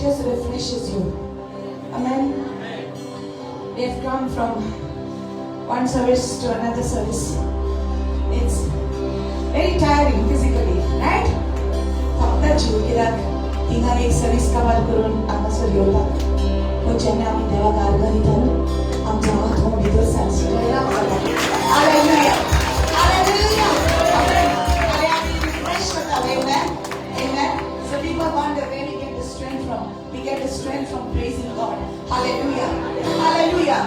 just refreshes you. Amen. We have come from one service to another service. It's very tiring physically, right? थकता कित्याक हिंगा एक service cover करून हांगासर येवपाक. पूण जेन्ना आमी देवाक आर्गां आमच्या हातून भितर सांगता. Hallelujah. Hallelujah. Amen. I am refreshed with that. Amen. Amen. So people wonder where we get the strength from. We get the strength from praising God. Hallelujah. Hallelujah.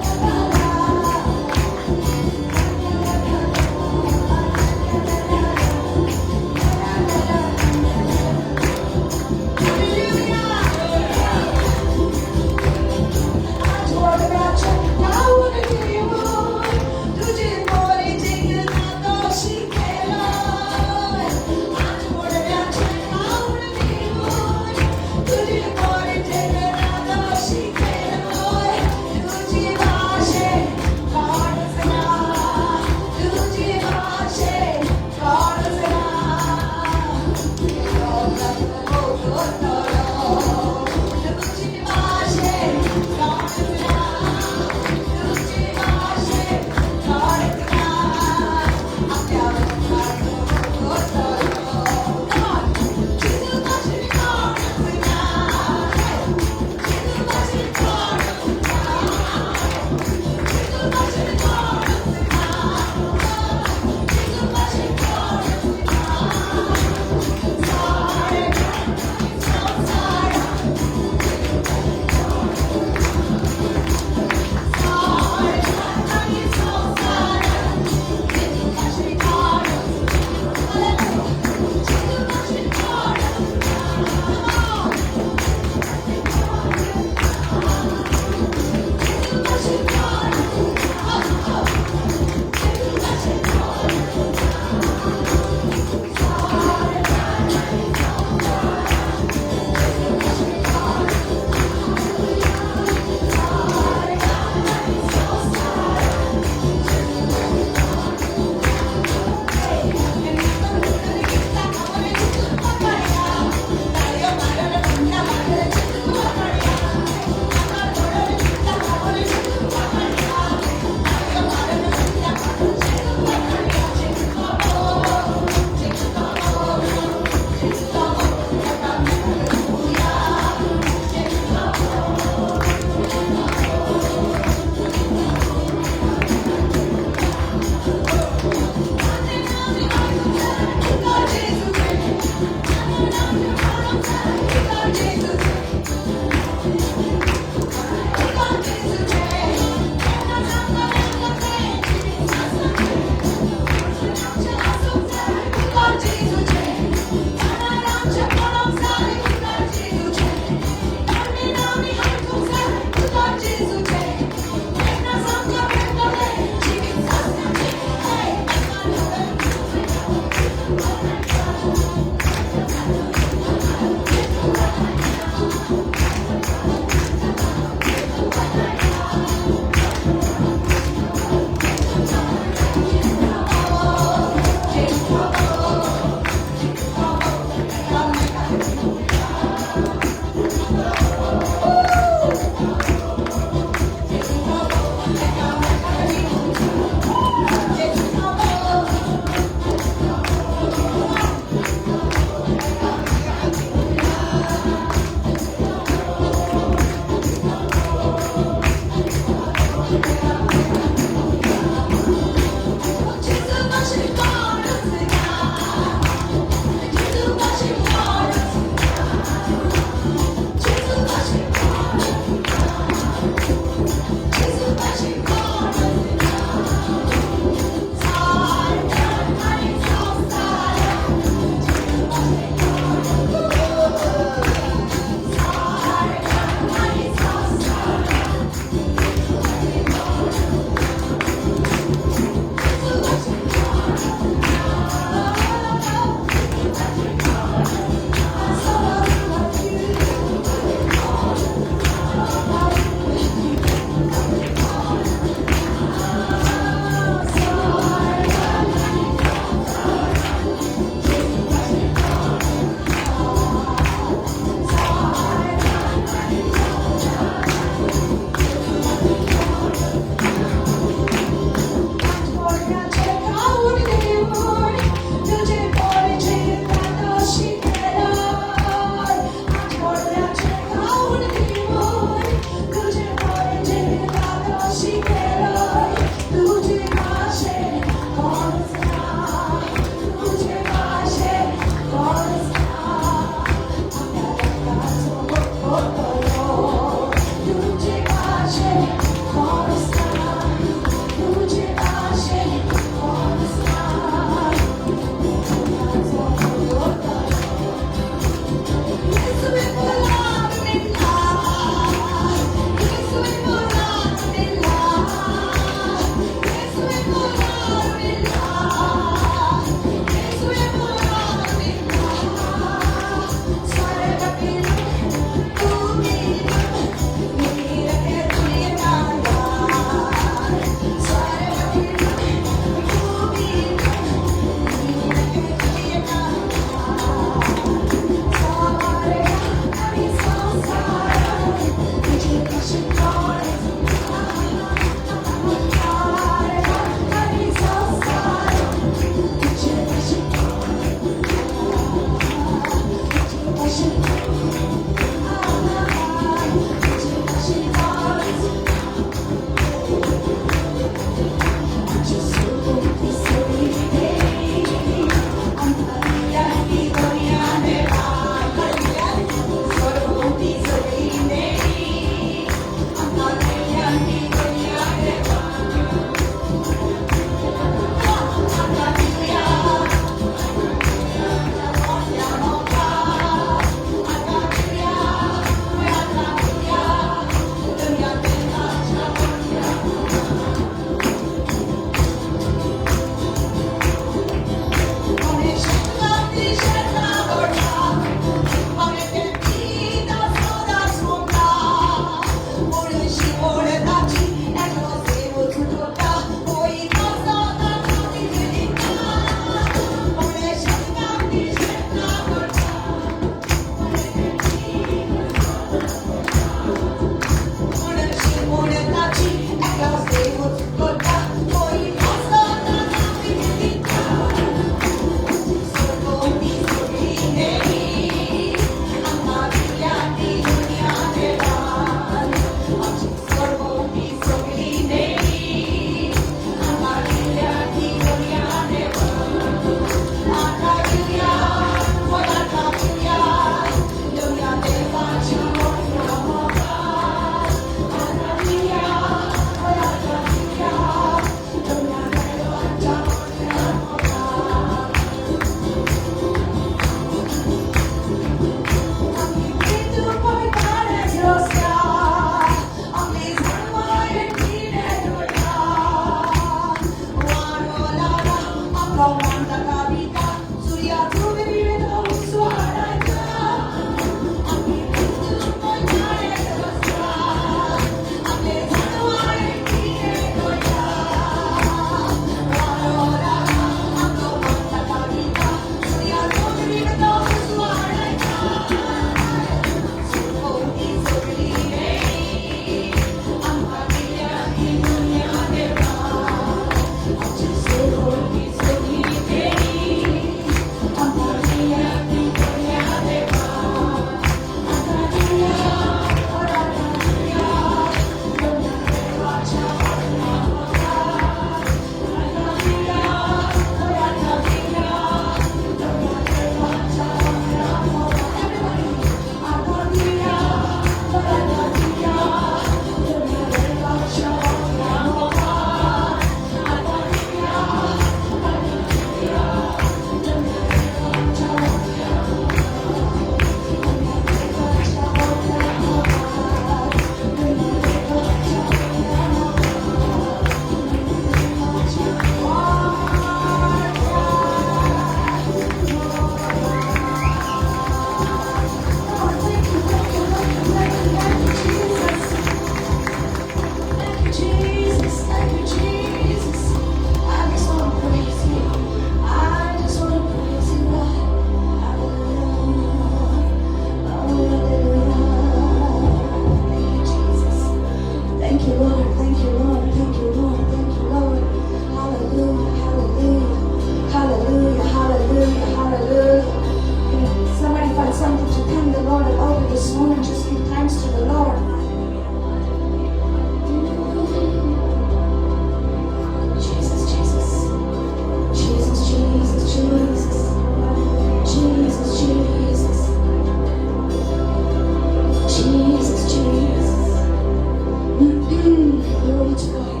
Glory to God.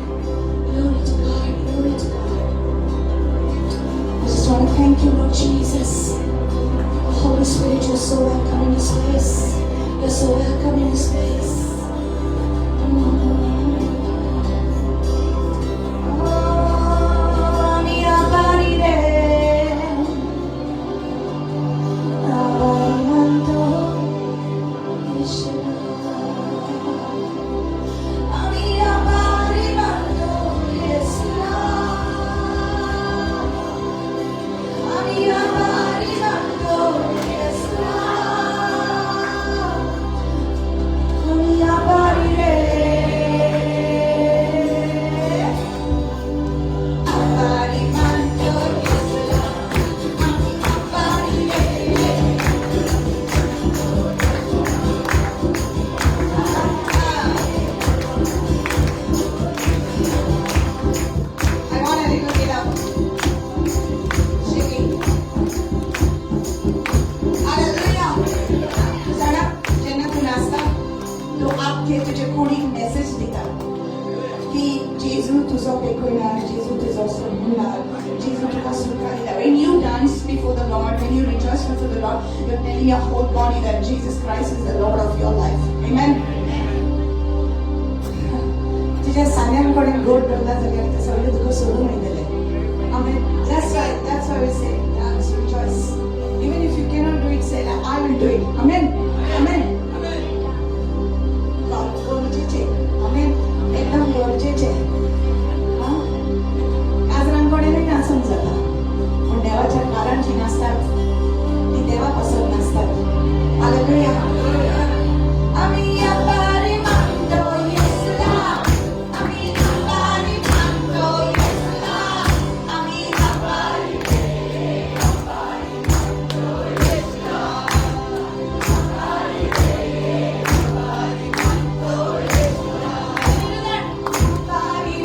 Glory to God. Glory to God. I just want to thank you, Lord Jesus. Holy Spirit, you're so welcome in this place. You're so welcome in this place. When you dance before the Lord, when you rejoice before the Lord, you're telling your whole body that Jesus Christ is the Lord of your life. Amen. Amen. That's why we say dance, rejoice. Even if you cannot do it, say that I will do it. Amen. Amen. God, glory to you. Amen. Ekdam glory to you. आज रंगोळ्याने नाचून जाता पण देवाच्या कारांची नाचतात ती देवापासून नाचतात. Hallelujah. आम्ही या पारी मानतो येसुला. आम्ही या पारी मानतो येसुला. आम्ही या पारी मानतो येसुला. पारी मानतो येसुला. पारी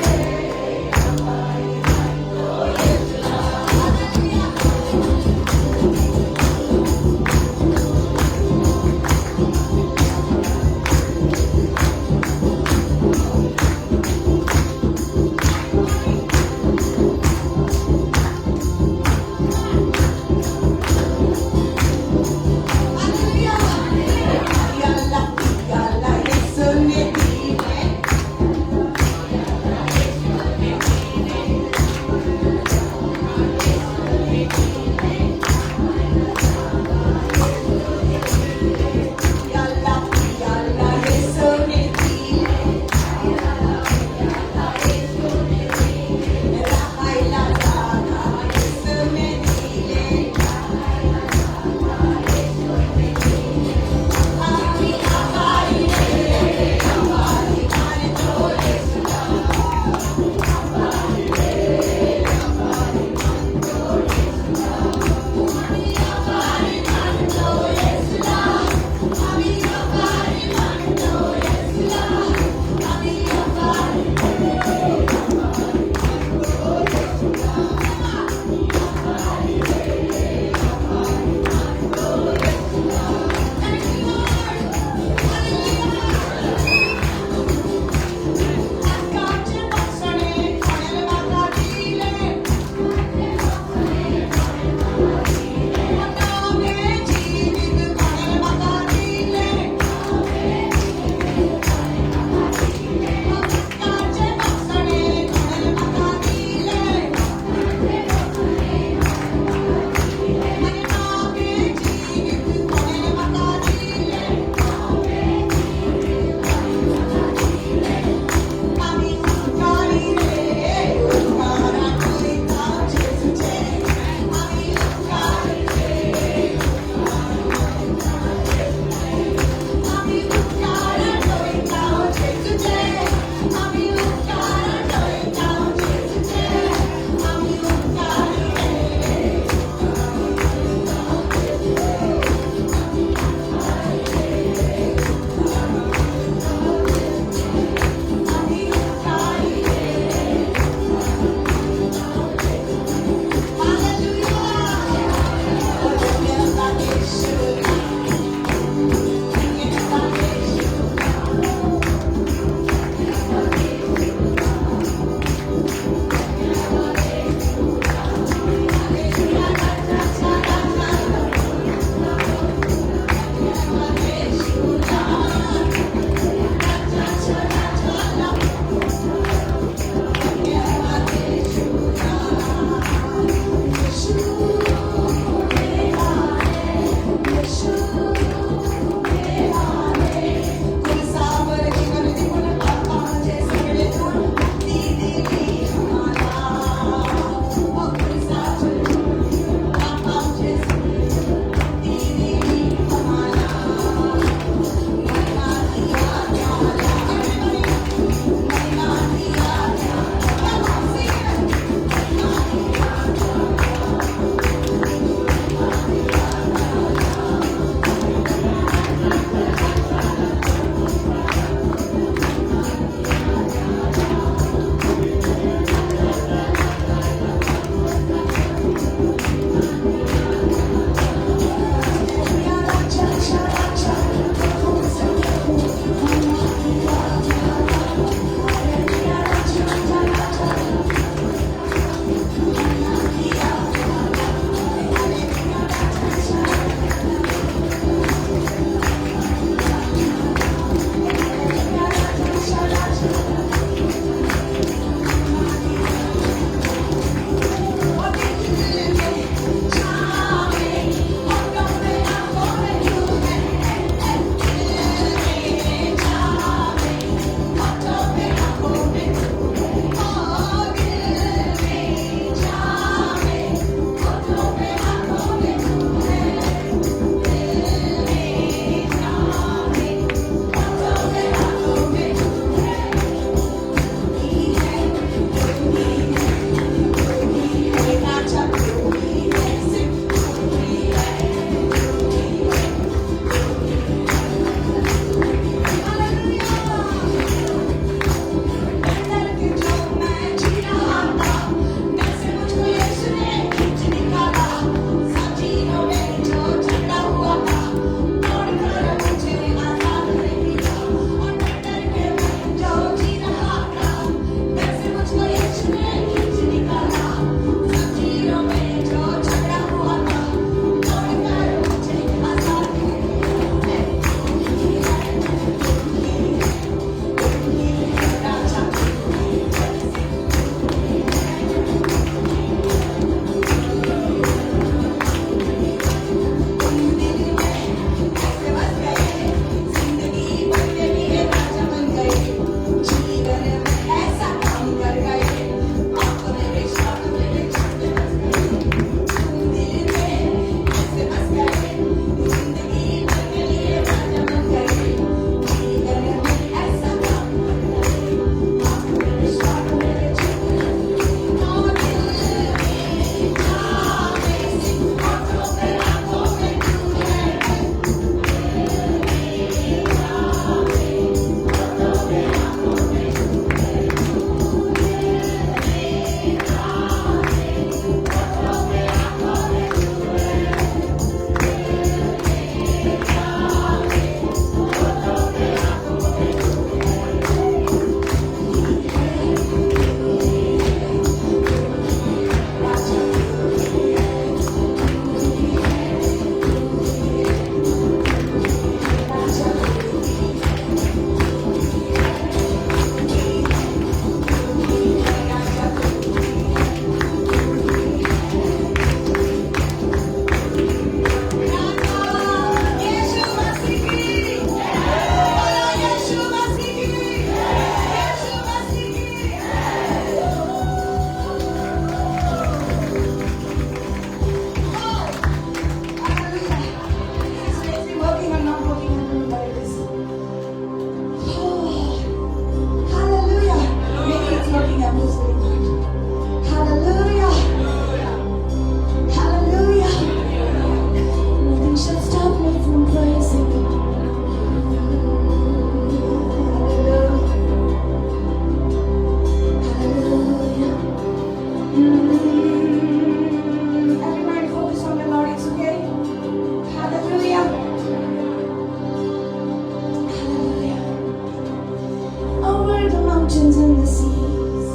mountains and the seas.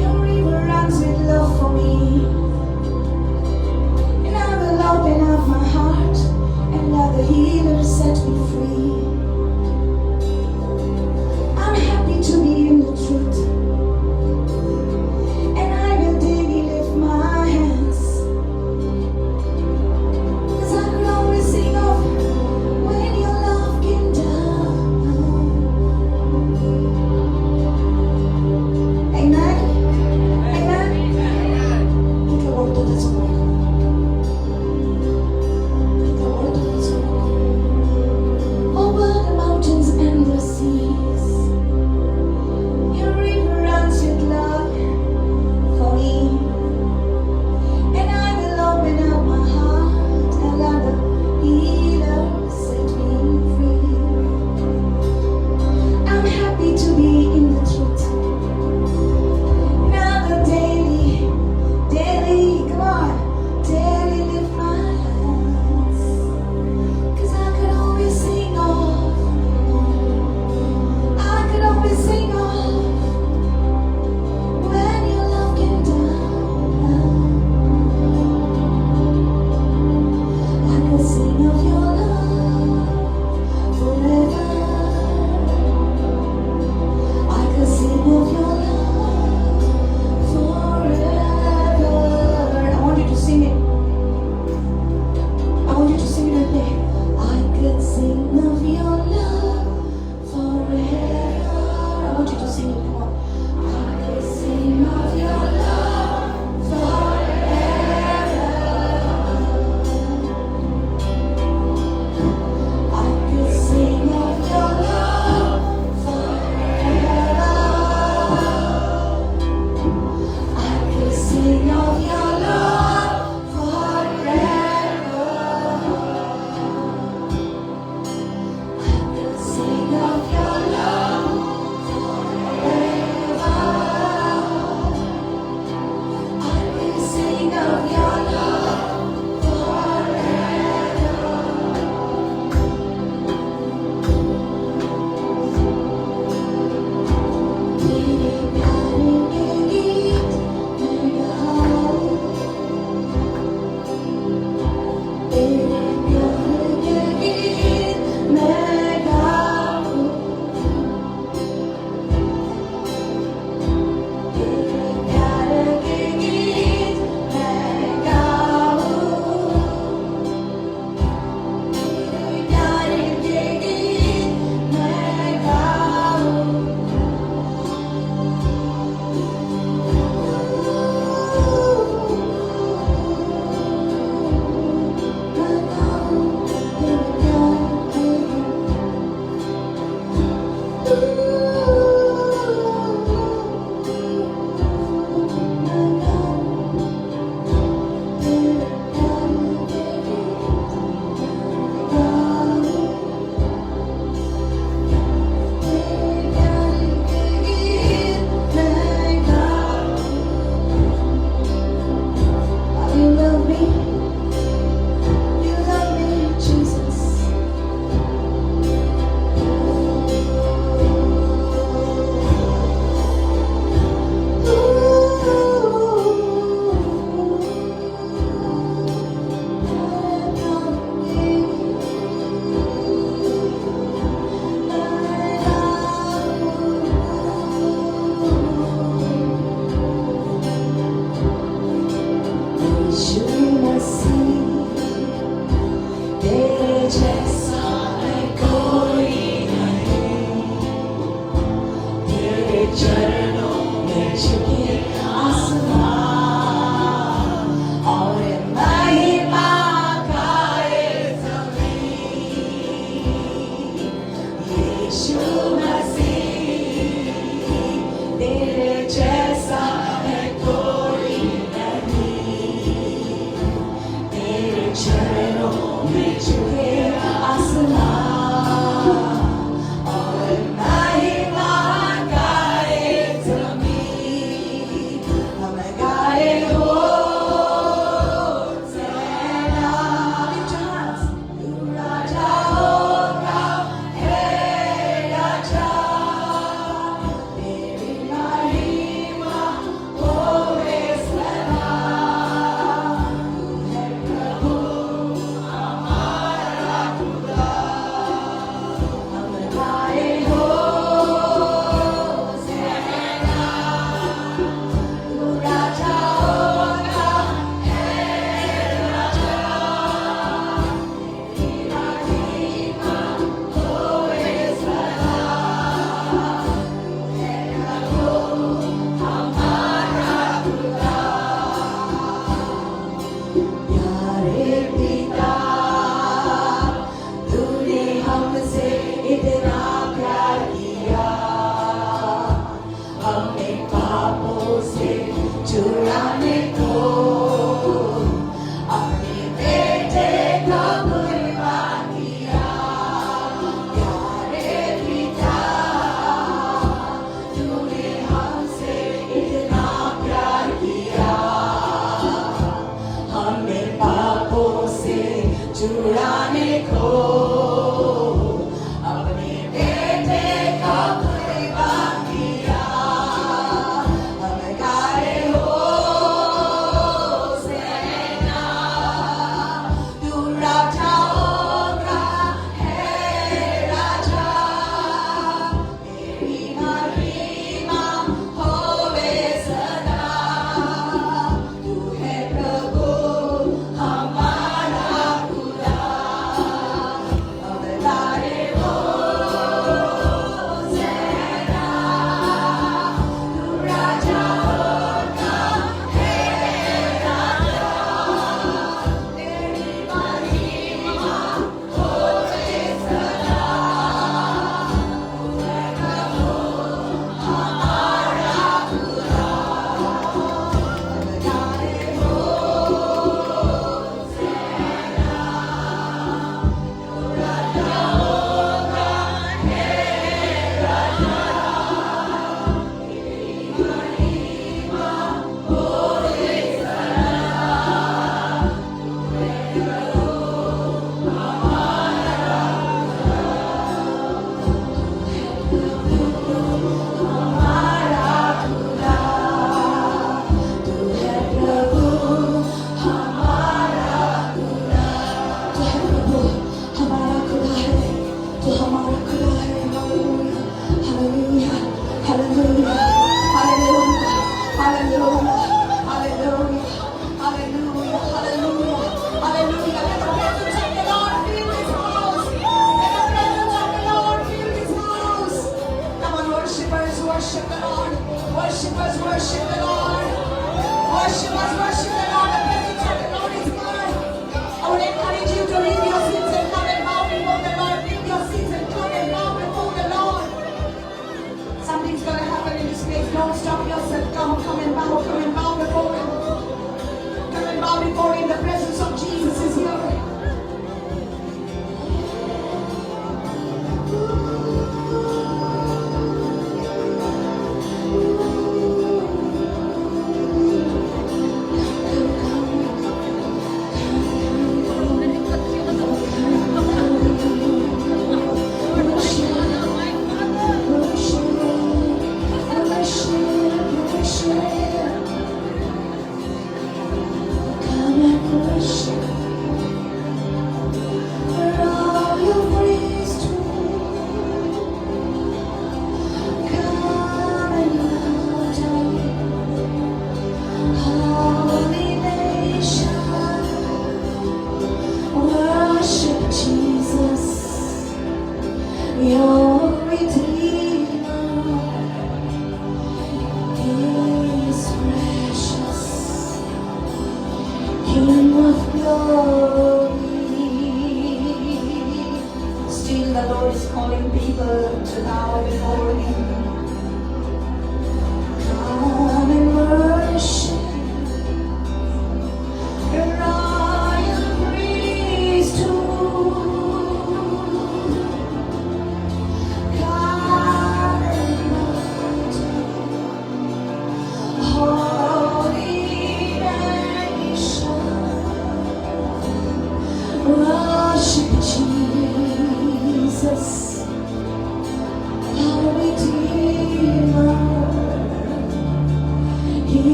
Your river runs with love for me. And I will open up my heart and let the healer set me free. I'm happy to be in the truth. And I will daily lift my hands. 'Cause I could always sing of when your love came down. Amen. Amen. Put a word to this word. Put a word to this word. Over the mountains and the seas, your river runs with love for me. And I will open up my heart and let the healer set me free. I'm happy to be in the truth. Now the daily, come on, daily lift my hands. 'Cause I could always sing of, when your love came down. I could sing of your love forever. I could sing of your love forever. I want you to sing it. I want you to sing it with me. I could sing of your love forever. I want you to sing it. Come on. I could sing of your love forever. I could sing of your love forever. I could sing of your love forever. I could sing of your love forever. I could sing of your love forever. Teरे प्यार के गीत मैं गाऊं, तेरे प्यार के गीत मैं गाऊं, तेरे प्यार के गीत मैं गाऊं, तेरे प्यार के गीत मैं गाऊं। You love me, Jesus. यीशु मसीह, तेरे जैसा है कोई नहीं। तेरे चरणों में झुके आसमान और महिमा गाए ज़मीन। यीशु मसीह, तेरे जैसा है कोई नहीं। तेरे चरणों में झुके आसमान और महिमा गाए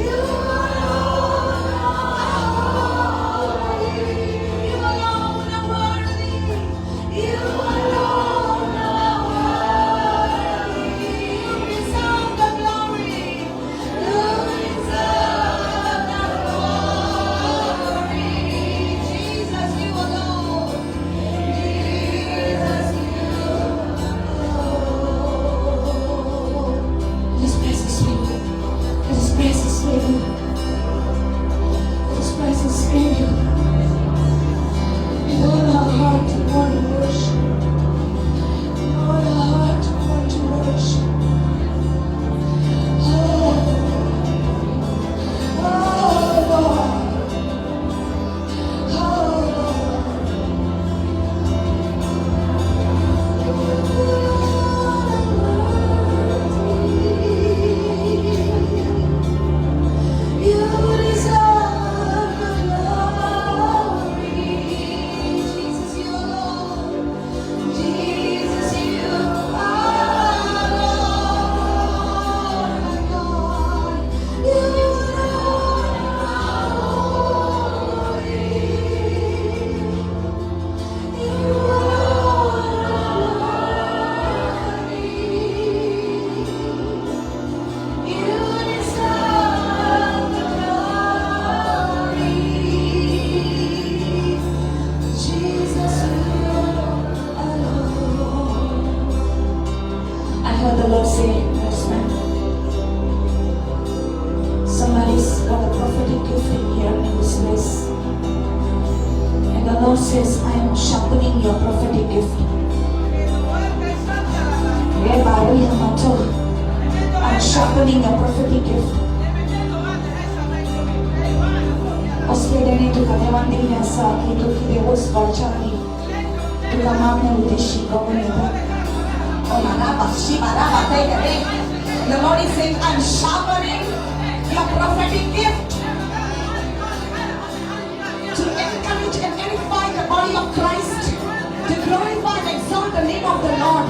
You are says, I am sharpening your prophetic gift. I'm sharpening your prophetic gift. Osledene tu kadevandi nasa itu kide osvarchani tu kamane udeshi komunita. Oh manaba shi manaba tege. The Lord is saying, I'm sharpening your prophetic gift to encourage and edify the body of Christ, to glorify and exalt the name of the Lord.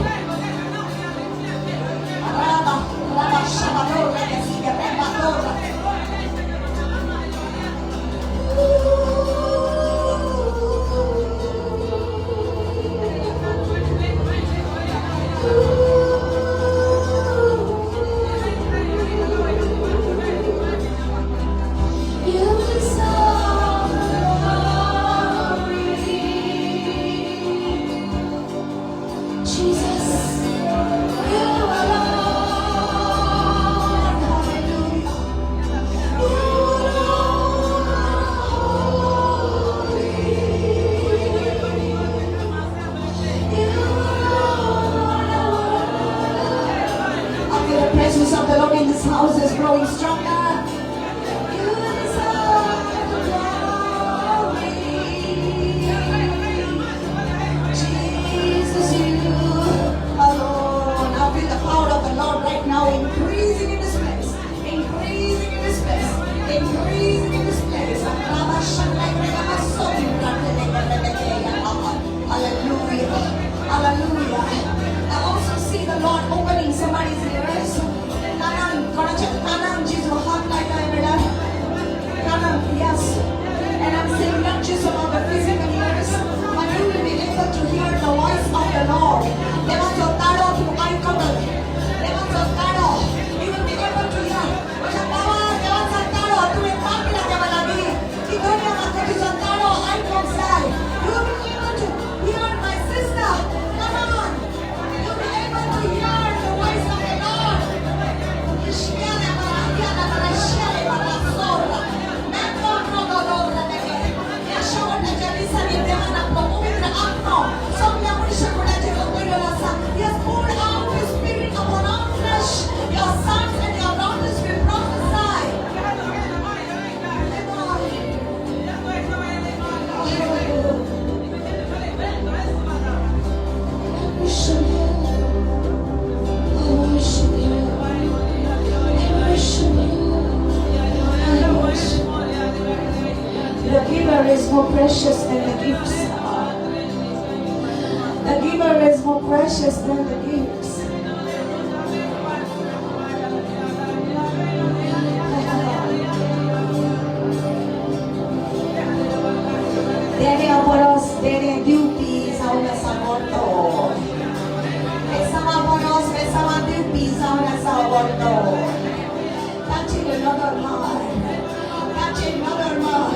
Precious than the gifts. The giver is more precious than the gifts. Dere amoros, dere dupi, sauna saborto. Esama amoros, esama dupi, sauna saborto. Touching another heart. Touching another heart.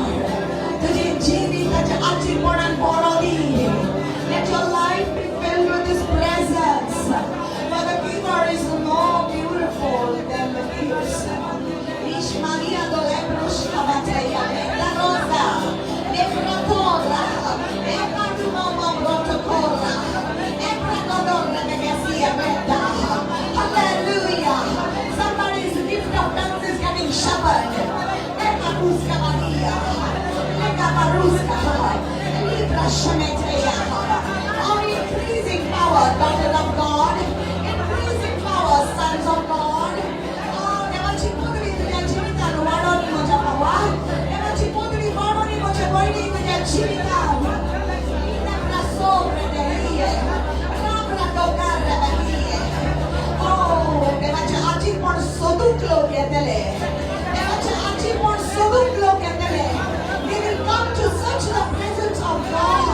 Let your life be filled with His presence. For the giver is more beautiful than the gifts. Ishmael dolebros kabateya, la rosa, nefratora, ekadumama protokora, ekradodora negasia meta. Hallelujah. Somebody's gift of tongues is getting sharpened. Ekaruska Maria. Our increasing power, daughters of God, increasing power, sons of God. Never chipodri to their chimitan, Wadoni Mojapawa, never chipodri Wadoni Mojaboni to their chimitan. Never so ready. Oh, never chipon Soduklo Yetele. Never chipon Soduklo Yetele. Come to such the presence of God.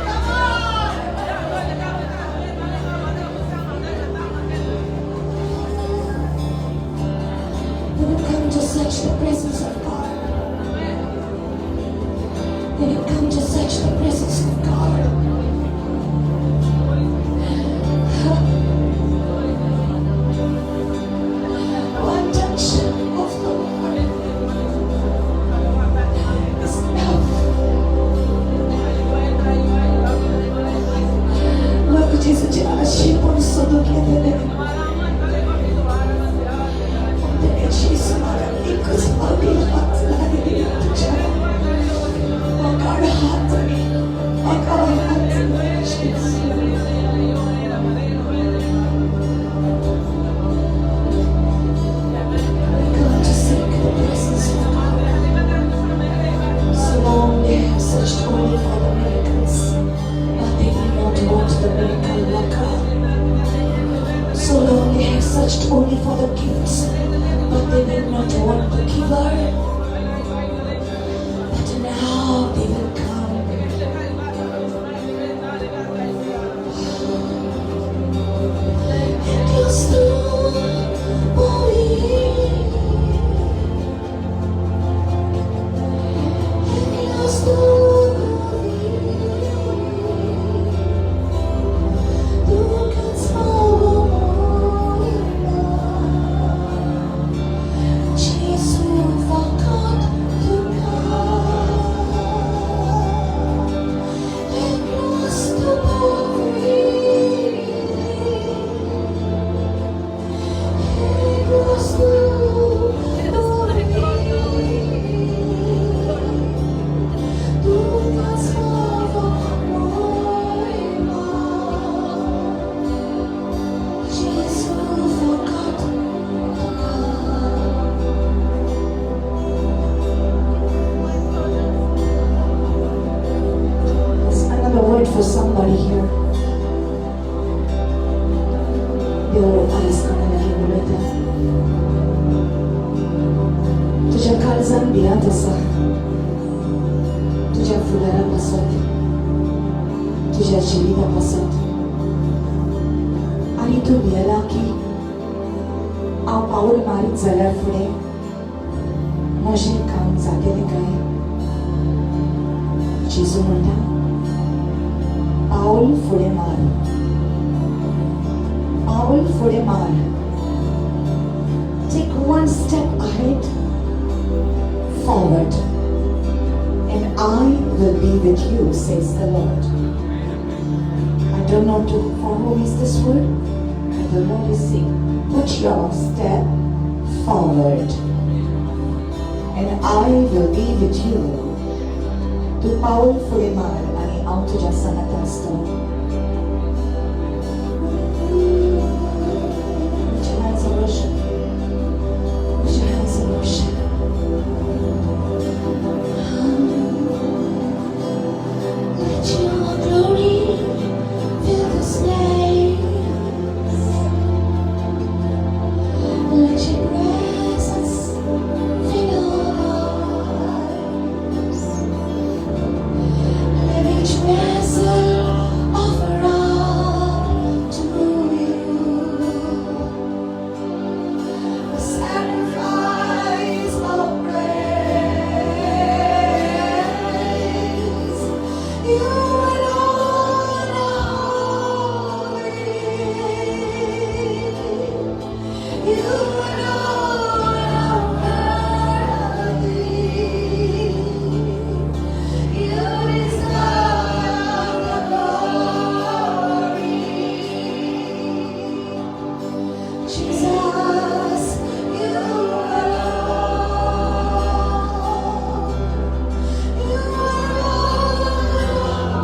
Come on. When you come to such the presence of God. When you come to such the presence of God. One touch of the Lord is searched only for the gifts, but they did not want the giver. But now they will come. And you still believe. And you still believe. Du kannst for somebody here. देव आईस काढायला बोलवत तुझ्या काळजात बिया तसा तुझ्या फुलारापासून तुझ्या जिवितापासून आणि तू भियला की हांव पाऊल मारीत जाल्यार फुडें म्हजें काम जातलें काय जेजू म्हणटा पाऊल फुडें मार पाऊल फुडें मार take one step ahead forward and I will be with you, says the Lord. I don't know for whom is this word, but the Lord is saying put your step forward and I will be with you. Tu paul fुडें मार आणि हांव तुज्या सांगात आसता. Put your hands in worship. Put your hands in worship. Let your glory fill this place. Let your presence fill our lives. Let each vessel offer up to you a sacrifice of praise. You alone are holy. You alone are worthy. You deserve the glory. Jesus, you alone. You alone are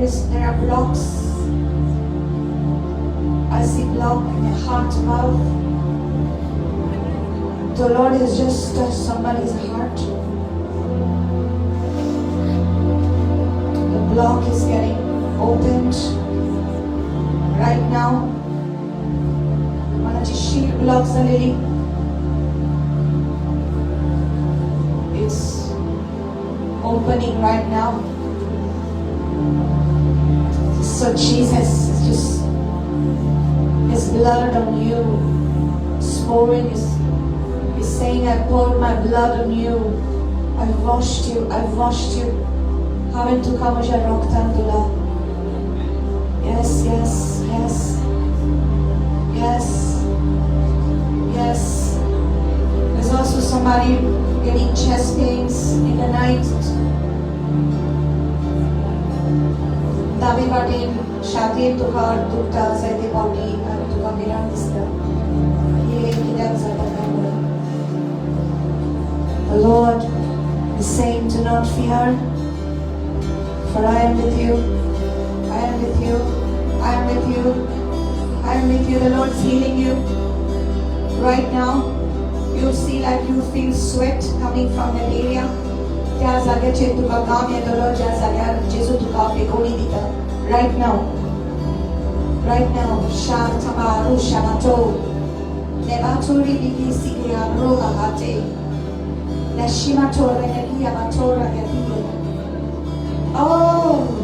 there are blocks. I see block in your heart mouth. The Lord has just touched somebody's heart. The block is getting opened right now. One of the sheet blocks are lily. It's opening right now. So Jesus is just His blood on you, is pouring, is saying, I poured my blood on you. I've washed you. I've washed you. Haven't come as a roktandula. Yes, yes, yes. Yes. Yes. There's also somebody getting chest pains in the night. Davi batin, shatin tukar, tukta, zaiti body, tuka miran dista. Ye kidam zata. The Lord is saying, do not fear, for I am with you. I am with you. I am with you. I am with you. The Lord is healing you. Right now, you see like you feel sweat coming from that area. Right now. Right now. Shantamaru Shamato. Nebaturi Biki Sikia Roga Hate. Nashima Tora Gadia Batora Gadia. Oh,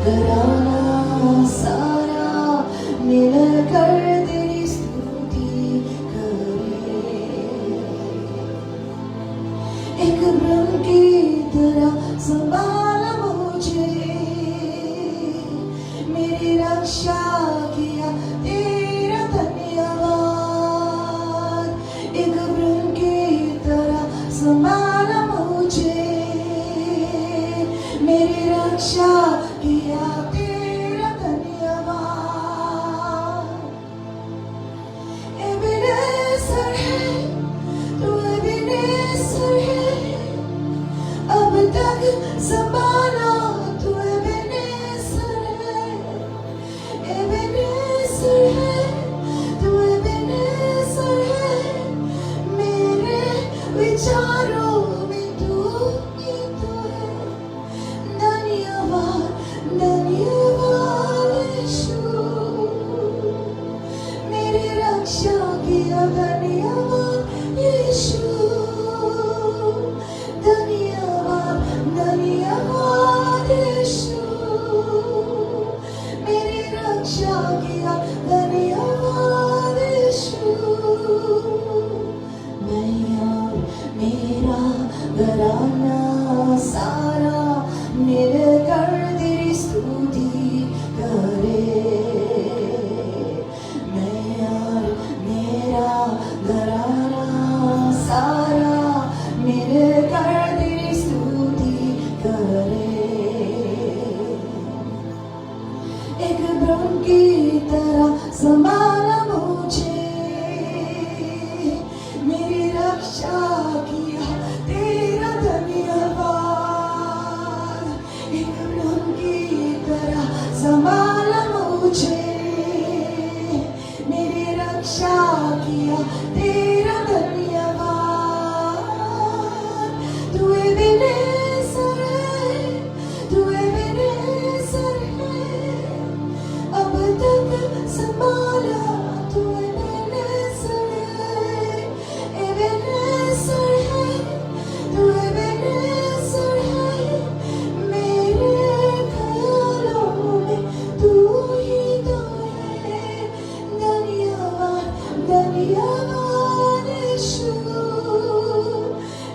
घराना सारा मिलकर तेरी स्तुति करे। एक ब्रह्म की तरह संभाला मुझे, मेरी रक्षा किया तेरा धन्यवाद। एक ब्रह्म की तरह संभाला मुझे, मेरी रक्षा किया तेरा धन्यवाद। एबेनेज़र है तू, एबेनेज़र है, अब तक संभाला तू, एबेनेज़र है। एबेनेज़र है तू, एबेनेज़र है, मेरे विचारों में तू ही तो है। धन्यवाद धन्यवाद यीशु, मेरी रक्षा किया। धन्यवाद यीशु, धन्यवाद धन्यवाद यीशु, मेरी रक्षा किया। धन्यवाद यीशु। मैं और मेरा घराना सारा मिलकर तेरी स्तुति करे। मैं और मेरा घराना सारा मिलकर तेरी स्तुति करे। एक ब्रह्म की तरह संभाला मुझे, मेरी रक्षा किया तेरा धन्यवाद। एक ब्रह्म की तरह संभाला मुझे, मेरी रक्षा किया तेरा धन्यवाद। तू एबेनेज़र है, तू एबेनेज़र है, अब तक संभाला तू, एबेनेज़र है। एबेनेज़र है तू, एबेनेज़र है, मेरे ख्यालों में तू ही तो है। धन्यवाद धन्यवाद यीशु,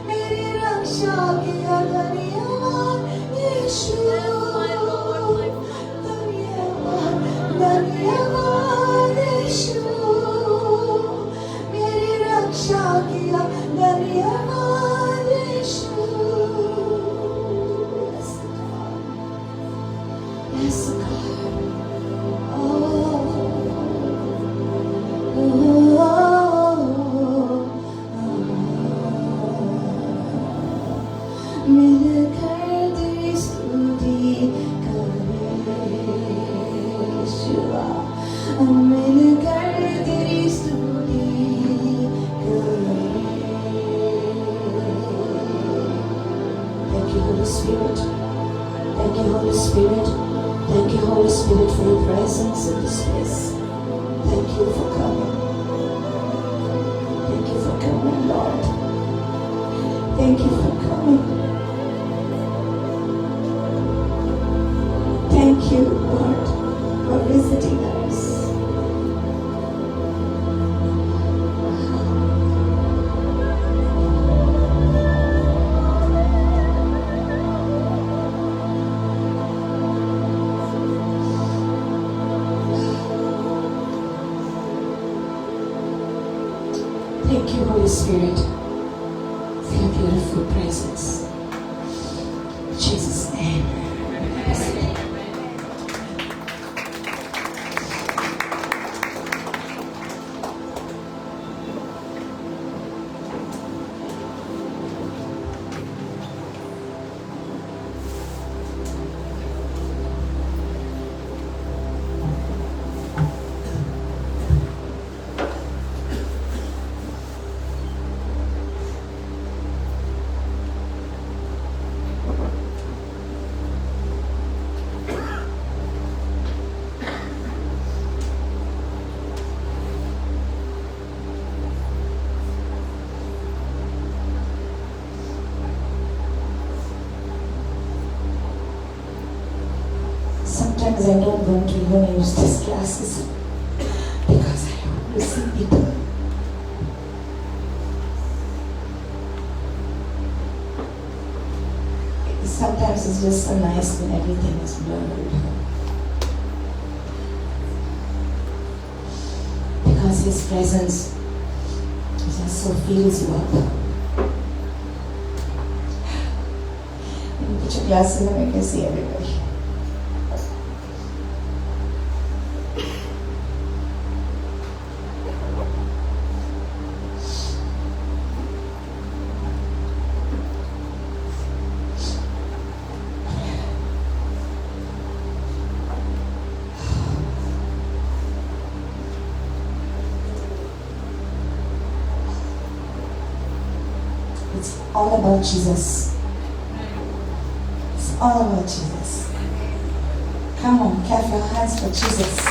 मेरी रक्षा किया। धन्यवाद यीशु, धन्यवाद धन्यवाद यीशु, मेरी रक्षा किया। धन्यवाद यीशु। Yes, God. मिलकर तेरी स्तुति करे। शिवा, मिलकर तेरी स्तुति करे। Thank you, Holy Spirit. Thank you, Holy Spirit. Thank you, Holy Spirit, for your presence in this place. Thank you for coming. Thank you for coming, Lord. Thank you for coming. Thank you, Lord, for visiting us. Thank you, Holy Spirit, for your beautiful presence. In Jesus' name. sometimes I don't want to even use these glasses because I don't want to see people. Sometimes it's just so nice when everything is blurred. Because His presence just so fills you up. When you put your glasses on, you can see everybody. It's all about Jesus. It's all about Jesus. Come on, clap your hands for Jesus.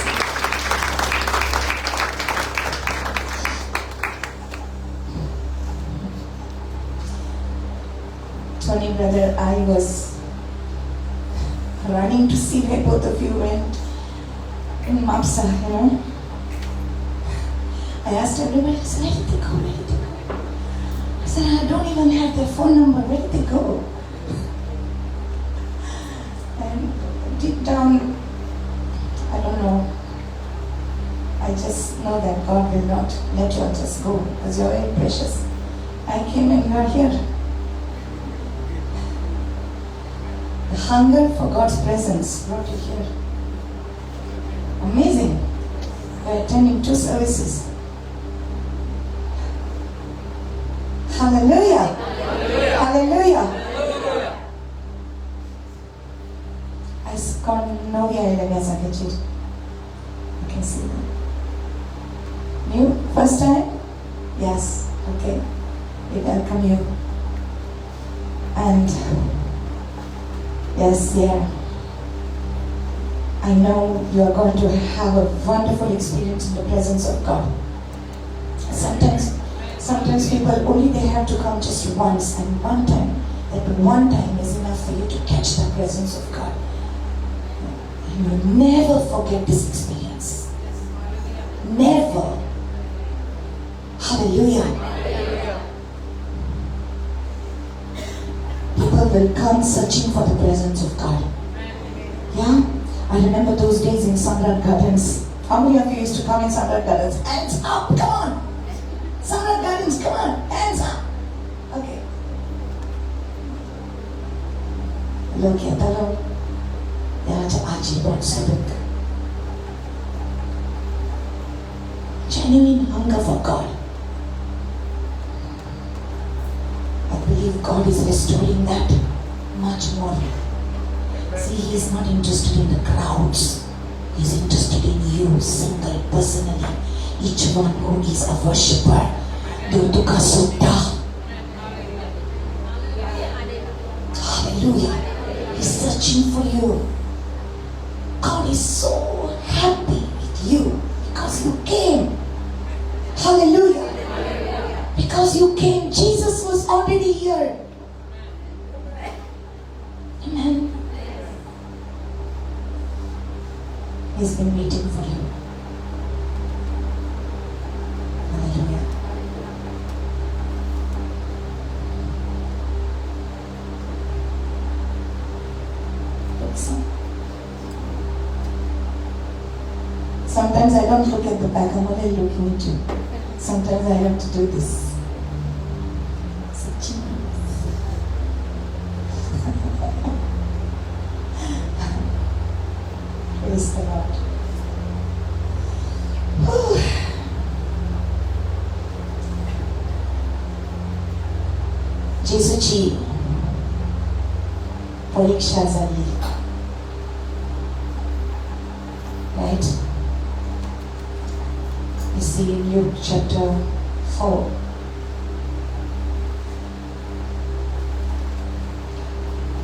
Tony, brother, I was running to see where both of you went in Mapsa, you know. I asked everybody, I said, where did they go? Where did they go? I said, I don't even have their phone number. Where did they go? And deep down, I don't know. I just know that God will not let you all just go because you're very precious. I came and you're here. The hunger for God's presence brought you here. Amazing. We're attending 2 services. Hallelujah. Hallelujah. Hallelujah. I know you can see them. New? First time? Yes. Okay. We welcome you. And yes, yeah. I know you are going to have a wonderful experience in the presence of God. Sometimes people only they have to come just once and one time. That one time is enough for you to catch the presence of God. You will never forget this experience. Never. Hallelujah. People will come searching for the presence of God. Yeah? I remember those days in Samrat Gardens. How many of you used to come in Samrat Gardens? Hands up, come on! Samrat Gardens, come on, hands up! Okay. Look at that. Genuine hunger for God. I believe God is restoring that much more. See, He is not interested in the crowds. He is interested in you, single, personally. Each one who is a worshipper. Hallelujah. He's searching for you. God is so happy with you because you came. Hallelujah. Because you came. Jesus was already here. Amen. He's been waiting for you. Hallelujah. Sometimes I don't look at the back, I'm only looking at you. Sometimes I have to do this. Praise the Lord. Whew. Jesuji Pariksha Zali. Right? You see in Luke chapter 4.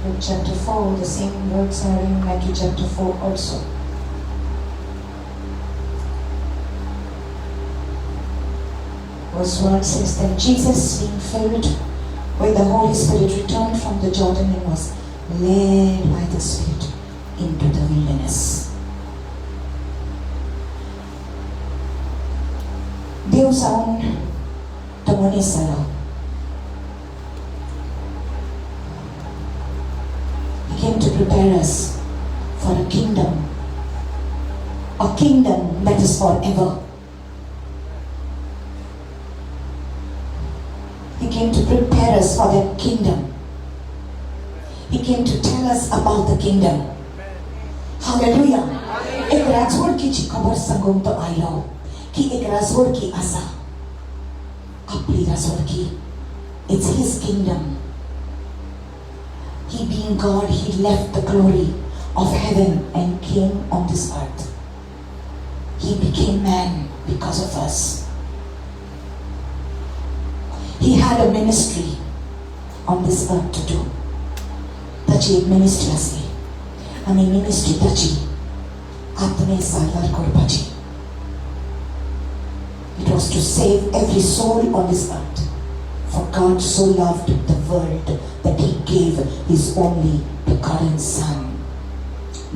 Luke chapter 4, the same words are in Matthew chapter 4 also. Verse 1 says that Jesus, being filled with the Holy Spirit, returned from the Jordan and was led by the Spirit into the wilderness. ಎರಡನೇ ಸಲ He came to prepare us for a kingdom that is forever. He came to prepare us for that kingdom. He came to tell us about the kingdom. Hallelujah. एक राजवट की खबर संगम तो आयो कि एक राजवट की आशा अपनी राजवट की it's his kingdom. He being God, he left the glory of heaven and came on this earth. He became man because of us. He had a ministry on this earth to do. Tachi ministry asli. Ani ministry tachi. Atme salar korpachi. It was to save every soul on this earth. For God so loved the world that he gave his only begotten Son,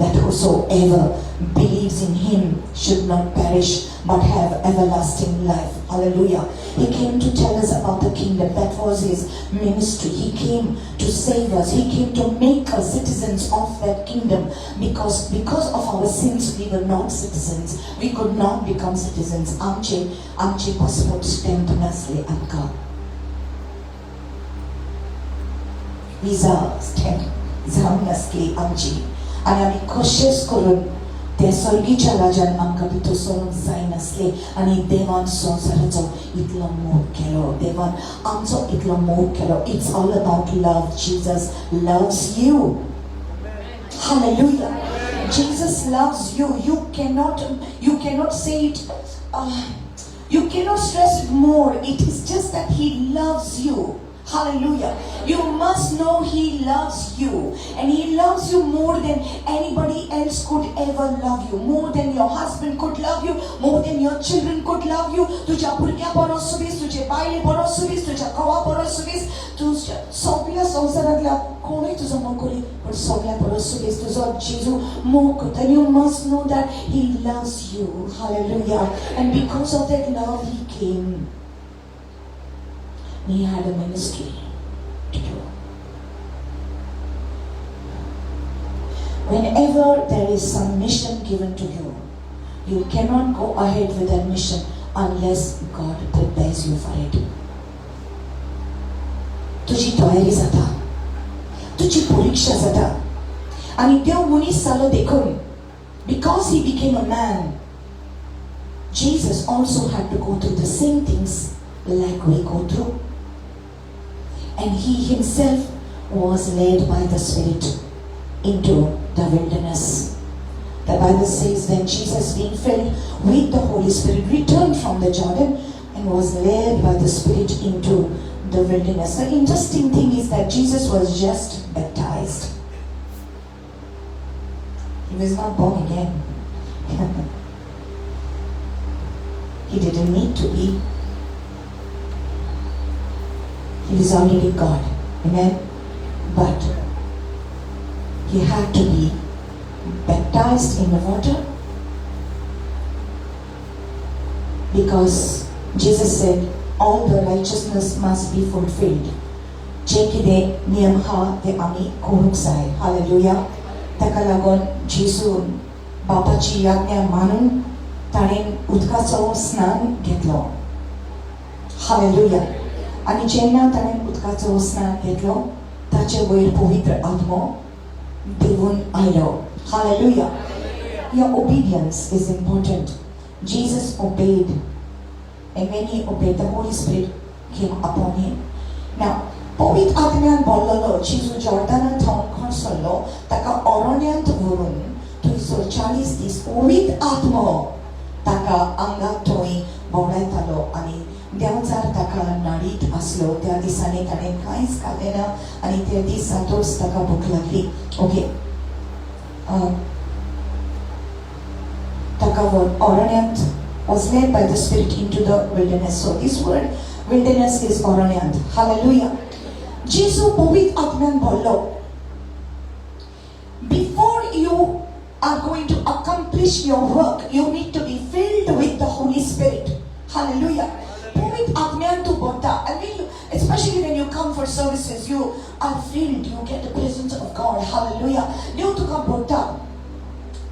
that whosoever believes in him should not perish but have everlasting life. Hallelujah. He came to tell us about the kingdom. That was his ministry. He came to save us. He came to make us citizens of that kingdom. Because of our sins we were not citizens. We could not become citizens. Amche passport stamp nasle anka. Visa stamp zam nasle amchi. आणि आम्ही कशेच करून त्या स्वर्गीच्या राजान आमकां भितर सरून जाय नासले आनी देवान संवसाराचो इतलो मोग केलो देवान आमचो इतलो मोग केलो it's all about love Jesus loves you hallelujah Jesus loves you you cannot say it you cannot stress it more it is just that he loves you. Hallelujah. You must know he loves you and he loves you more than anybody else could ever love you, more than your husband could love you, more than your children could love you. तुझ्या भुरग्या बरो सुबीस तुझे बायले बरो सुबीस तुझ्या घोवा बरो सुबीस तुझ्या सगळ्या संसारातल्या कोणीय तुझो मोग करी पण सगळ्या बरो सुबीस तुझो जेजू मोग करता. You must know that he loves you. Hallelujah. And because of that love he came. He had a ministry to do. Whenever there is some mission given to you, you cannot go ahead with that mission unless God prepares you for it. तुझी तयारी जाता, तुझी परीक्षा जाता, आणि देव मनीस जालो देखून, because he became a man, Jesus also had to go through the same things like we go through. And he himself was led by the Spirit into the wilderness. The Bible says when Jesus being filled with the Holy Spirit returned from the Jordan and was led by the Spirit into the wilderness. The interesting thing is that Jesus was just baptized. He was not born again. He didn't need to be. He is already God. Amen. But he had to be baptized in the water because Jesus said all the righteousness must be fulfilled. Jekide niyam ha te ami koruk sai. Hallelujah. Taka lagon Jesu bapachi yagnya manun tanen utkacho snan घेतलो. Hallelujah. आणि जेन्ना ताणें उदकाचो स्नान घेतलो ताचे वयर पवित्र आत्मो देवून आयलो. Hallelujah. Your obedience is important. Jesus obeyed, and when he obeyed, the Holy Spirit came upon him. Now, पवित्र आत्म्यान भरलेलो जेजू जॉर्दानांत खणसरलो ताका अरण्यांत व्हरून थंयसर 40 दीस पवित्र आत्मो ताका आंगाक थंय भोंवडायतालो आनी देवजार ताका नाडीत आसलो. त्या दिसांनी ताणें कांयच खाल्लें ना आनी त्या दिसांतूच ताका भूक लागली. ओके ताका अरण्यांत was led by the Spirit into the wilderness. So this word wilderness is अरण्यांत. Hallelujah. जेजू पवित्र आत्म्यान भरलो. Before you are going to accomplish your work, you need to be filled with the Holy Spirit. Hallelujah. Povit Atmyan to Bota. And especially when you come for services, you are filled, you get the presence of God. Hallelujah. You to come Bota.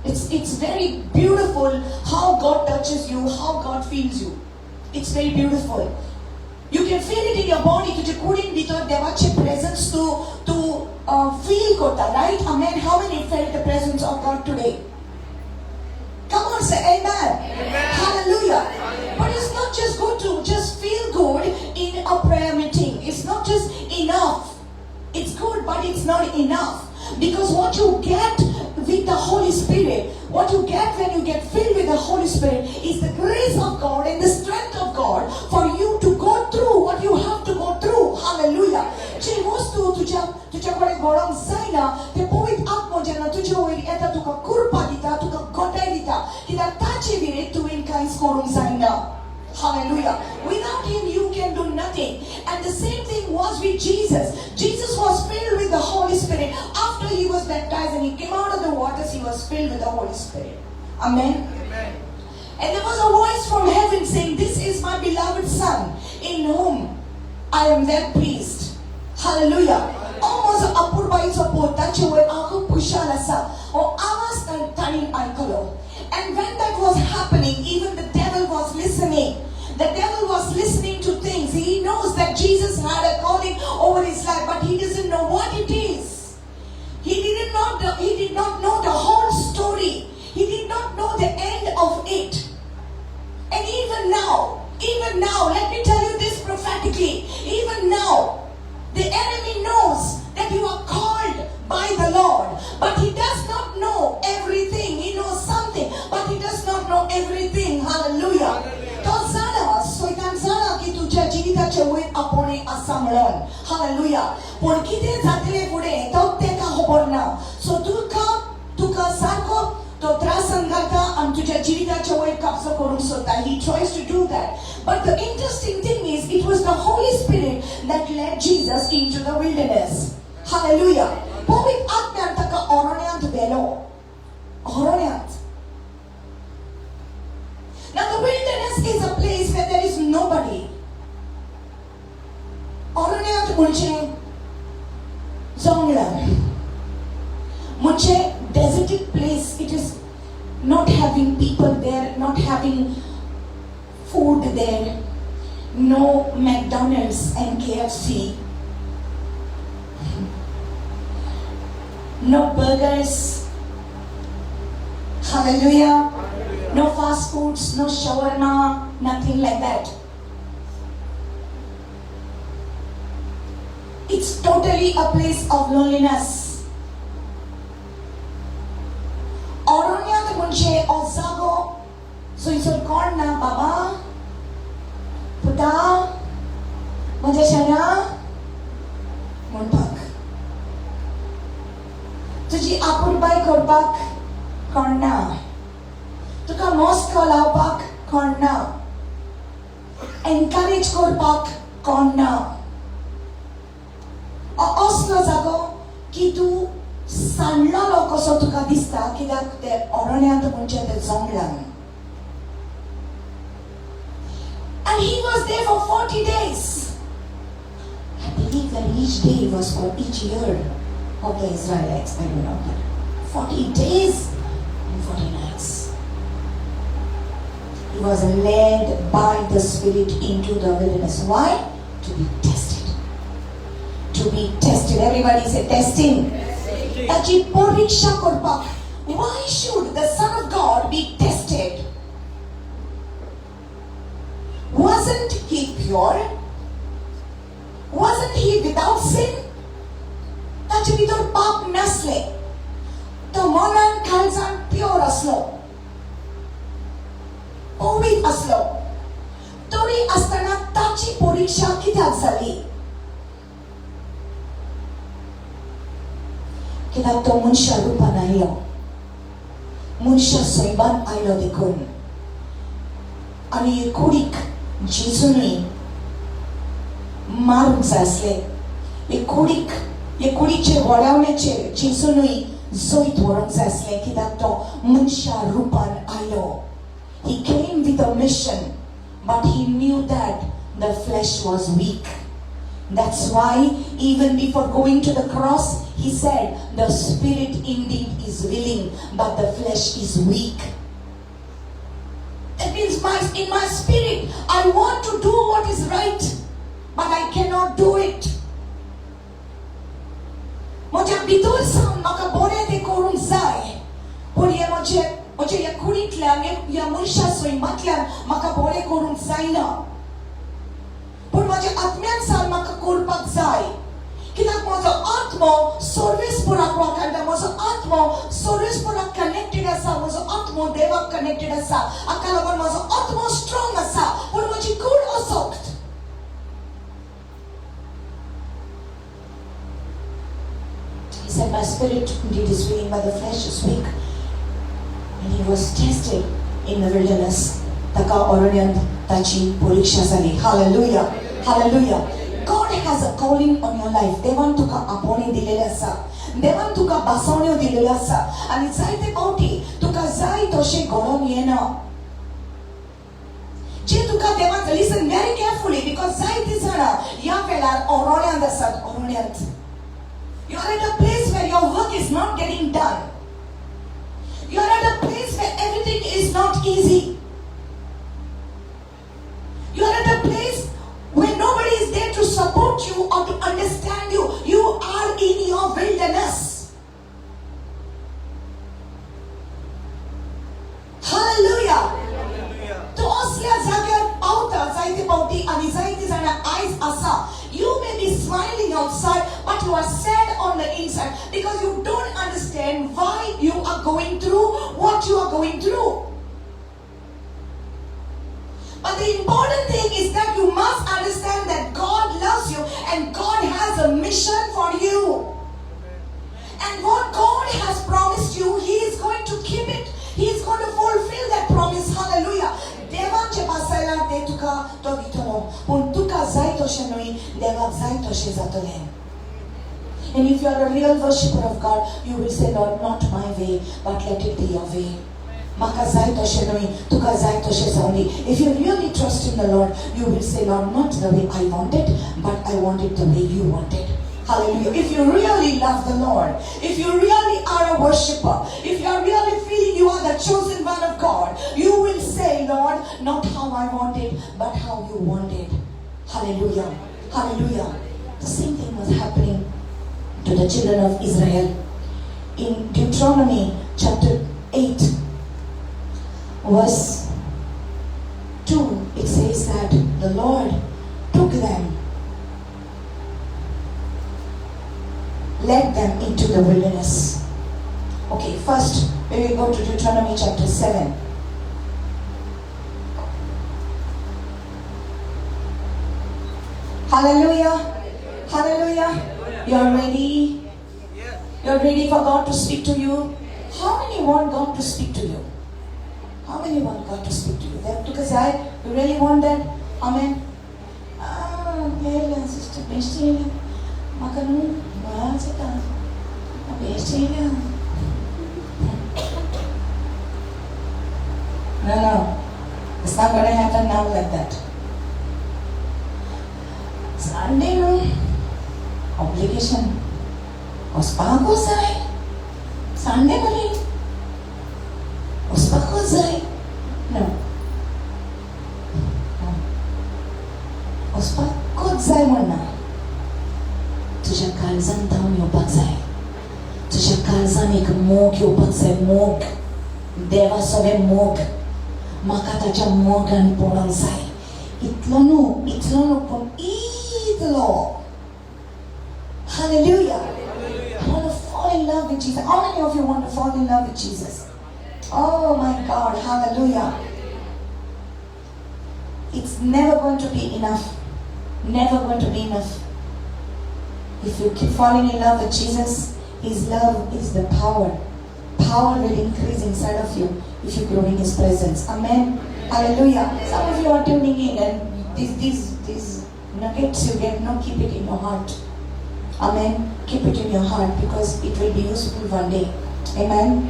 It's very beautiful how God touches you, how God feels you. It's very beautiful. You can feel it in your body. You couldn't be taught devache presence to feel kota, right? Amen. How many felt the presence of God today? Come on, say amen. Amen. Hallelujah. But it's not just good to just feel good in a prayer meeting. It's not just enough. It's good, but it's not enough. Because what you get with the Holy Spirit, what you get when you get filled with the Holy Spirit is the grace of God and the strength of God for you to go through what you have to go through. Hallelujah. Czyli mostu tuझ्याकडे गोळम जायना ते पवित्र आत्मा जेन्ना तुझे वयर येता तुका कुरपा दिता तुका गोटाय दिता कित्याक ताचे विरें तुवें कांयच करूंक जायना. Hallelujah. Without Him you can do nothing. And the same thing was with Jesus. Jesus was filled with the Holy Spirit. After He was baptized and He came out of the waters, He was filled with the Holy Spirit. Amen. Amen. And there was a voice from heaven saying, "This is my beloved Son, in whom I am well pleased." Hallelujah. Almost apurbaईचा पोट त्याच्या वर आग खुशाल असा ओ आवाज ताणीन ऐकलो. And when that was happening, even the devil was listening. The devil was listening to things. He knows that Jesus had a calling over his life, but he doesn't know what it is. He did not know the whole story. He did not know the end of it. And even now, let me tell you this prophetically, even now, the enemy knows that you are called by the Lord, but he does not know everything. He knows something, but he does not know everything. Hallelujah. Hallelujah. पण कितें जातलें फुडें तो तेका खबर ना. सो तुका सारको तो त्रासान घालता आनी तुज्या जिविताच्या वयर कब्जो करूंक सोदता. He tries to do that. But the interesting thing is, it was the Holy Spirit that led Jesus into the wilderness. Hallelujah. पवित्र आत्म्यान ताका अरण्यांत व्हेलो. अरण्यांत. Now the wilderness is a place where there is nobody. अरण्यांत म्हणजे जंगलान. म्हणजे deserted place. It is not having people there, not having food there, no McDonald's and KFC, no burgers. Hallelujah. No fast foods, no shawarma, nothing like that. It's totally a place of loneliness. 어른이한테 문제 어사고 소이소 걸나 바바 부다 먼저 샤냐 문박 तुझी आपुरबाई करपाक कळना तुका मस्को लावपाक कळना encourage करपाक कळना असलो जागो की तूं सांडलो कसो तुका दिसता कित्याक ते अरण्यांत म्हणजे ते जंगलान. And he was there for 40 days. I believe that each day was for each year of the Israelites. I don't know, but 40 days and 40 nights. He was led by the Spirit into the wilderness. Why? To be tested. To be tested. Everybody say testing. ताची परीक्षा करपाक. Why should the Son of God be tested? Wasn't he pure? Wasn't he without sin? ताचे भितर पाप नसले. तो मनान काळजान pure असलो. पवित्र असलो. तरी असताना ताची परीक्षा कित्याक जाली? कित्याक तो मनशा रुपान आयलो. मनशा सोयबान आयलो देखून. आनी हे कुडीक जेजूनी मारूंक जाय आसलें. हे कुडीचे वडावण्याचेर जेजूनूय जैत व्हरोंक जाय आसलें कित्याक तो मनशा रुपान आयलो. He came with a mission, but he knew that the flesh was weak. That's why even before going to the cross, he said, the spirit indeed is willing, but the flesh is weak. That means in my spirit, I want to do what is right, but I cannot do it. Moja bidulsa maka bore de korun zai. Puriya moja ya kuritla ya mursha soi matlan maka bore korun zaina. Pur moja atmian sal maka kurpak zai. Kita moja atmo service pura kuakanda moja atmo service pura connected asa moja atmo deva connected asa. Akalaban moja atmo strong asa. Pur moja good osokt. He said, my spirit indeed is willing, but the flesh is weak. And he was tested in the wilderness. Taka oronian tachi puriksha sali. Hallelujah. Hallelujah. God has a calling on your life. Devan tuka apone dilelasa. Devan tuka basonyo dilelasa. And it's zaite bauti. Tuka zai toshe goron yena. Je tuka devan, listen very carefully, because zai tisana yavelar oronian dasad oronian. You are at a place where your work is not getting done. You are at a place where everything is not easy. You are at a place where nobody is there to support you or to understand you. You are in your wilderness. Hallelujah. To osla zagar pauta zaiti pauti ani zaiti zana eyes asa. You may be smiling outside, but you are sad on the inside because you don't understand why you are going through what you are going through. But the important thing is that you must understand that God loves you and God has a mission for you. And what God has promised you, He is going to keep it. He is going to fulfill that promise. Hallelujah. Devan chepasala de tuka to vitono. Un tuka zaito shenoi deva zaito shezatolen. And if you are a real worshipper of God, you will say, Lord, not my way, but let it be your way. If you really trust in the Lord, you will say, Lord, not the way I want it, but I want it the way you want it. Hallelujah. If you really love the Lord, if you really are a worshipper, if you are really feeling you are the chosen one of God, you will say, Lord, not how I want it, but how you want it. Hallelujah. Hallelujah. The same thing was happening to the children of Israel. In Deuteronomy chapter 8, verse 2, it says that the Lord took them, led them into the wilderness. Okay, first we will go to Deuteronomy chapter 7. Hallelujah. Hallelujah. You are ready? You are ready for God to speak to you? How many want God to speak to you? How many want God to speak to you? Because you really want that? Amen. Sister, best Makanu, No. It's not going to happen now like that. Sunday, no. Obligation. Ospago sai. Sunday, no. Ospago sai. No. Ospago sai mana. Tuja kalzan down your backside. Tuja kalzan ek mog your backside mog. Deva sove mog. Makata cha mogan poran sai. Itlonu pon itlo. Hallelujah. I want to fall in love with Jesus. How many of you want to fall in love with Jesus? Oh my God, hallelujah. It's never going to be enough. Never going to be enough. If you keep falling in love with Jesus, His love is the power. Power will increase inside of you if you grow in His presence. Amen. Hallelujah. Some of you are tuning in and these nuggets you get, now keep it in your heart. Amen. Keep it in your heart because it will be useful one day. Amen.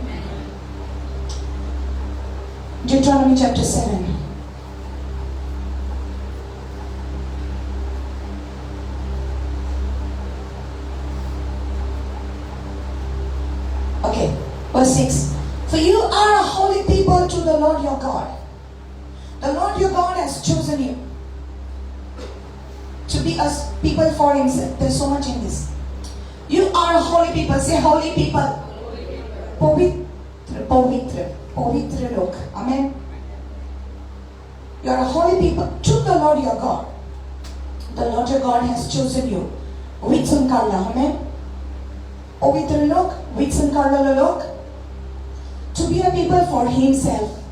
Deuteronomy chapter 7. Verse 6. For you are a holy people to the Lord your God. The Lord your God has chosen you to be a people for himself. There's so much in this. You are a holy people. Say holy people. Povitra lok. Amen. You are a holy people to the Lord your God. The Lord your God has chosen you. Vitsun karla. Amen. Povitra lok. Vitsun karla lok. To be a people for himself.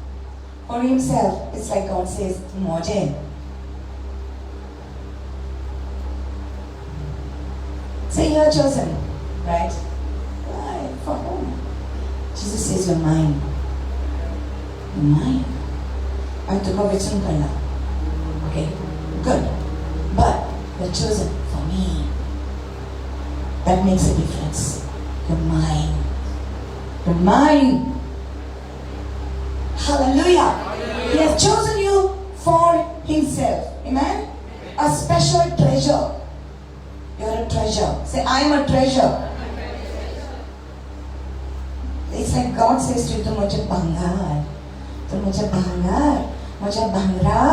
For himself. It's like God says, Moje. Say you are chosen, right? Right, for whom? Jesus says you're mine. You're mine. I have to go with some kind of. Okay, good. But you're chosen for me. That makes a difference. You're mine. You're mine. Hallelujah. He has chosen you for himself. Amen? A special treasure. You're a treasure. Say, I am a treasure. It's like God says to you, "Tu mujhe bhangar, tu mujhe bhangar, mujhe bhangra,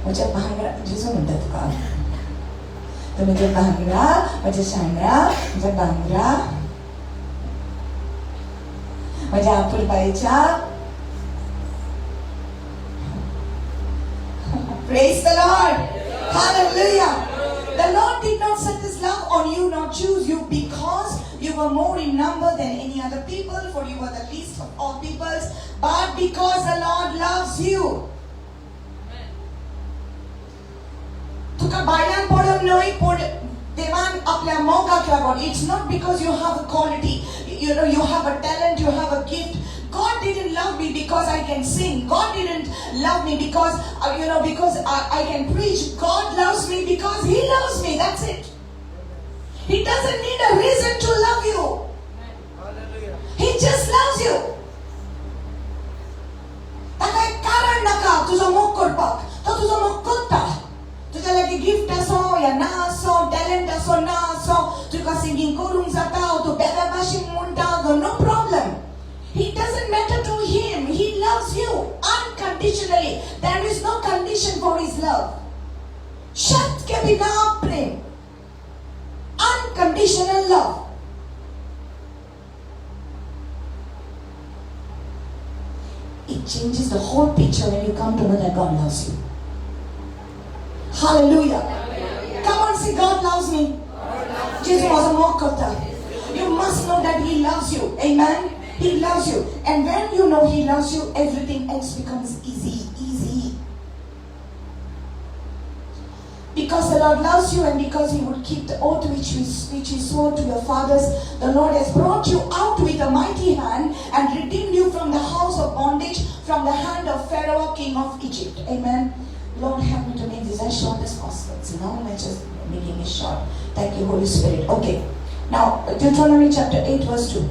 mujhe bhangra." Jesus म्हणतात का? Tu mujhe bhangra, mujhe shangra, mujhe bhangra, mujhe apurbaईच्या. Praise the Lord. Hallelujah. The Lord did not set His love on you, nor choose you because you were more in number than any other people, for you were the least of all peoples, but because the Lord loves you. तुका बायलां पडून न्हय पूण देवान आपल्या मोगाक लागून. It's not because you have a quality, you have a talent, you have a gift. God didn't love me because I can sing. God didn't love me because because I can preach. God loves me because He loves me. That's it. He doesn't need a reason to love you. He just loves you. ताका एक कारण नाका तुजो मोग करपाक. तो तुजो मोग करता. तुझ्या लागीं गिफ्ट आसो या ना आसो, टॅलेंट आसो ना आसो, तुका सिंगिंग करूंक जाता, तूं बेगा भाशेन म्हणटा, no problem. It doesn't matter to Him. He loves you unconditionally. There is no condition for His love. शर्त के बिना प्रेम. Unconditional love. It changes the whole picture when you come to know that God loves you. Hallelujah. Come on, say, God loves me. Jesus was a mockota. You must know that He loves you. Amen. He loves you. And when you know He loves you, everything else becomes easy. Because the Lord loves you and because He would keep the oath which He swore to your fathers, the Lord has brought you out with a mighty hand and redeemed you from the house of bondage, from the hand of Pharaoh, king of Egypt. Amen. Lord, help me to make this as short as possible. So now let's just making it short. Thank you, Holy Spirit. Okay. Now, Deuteronomy chapter 8 verse 2.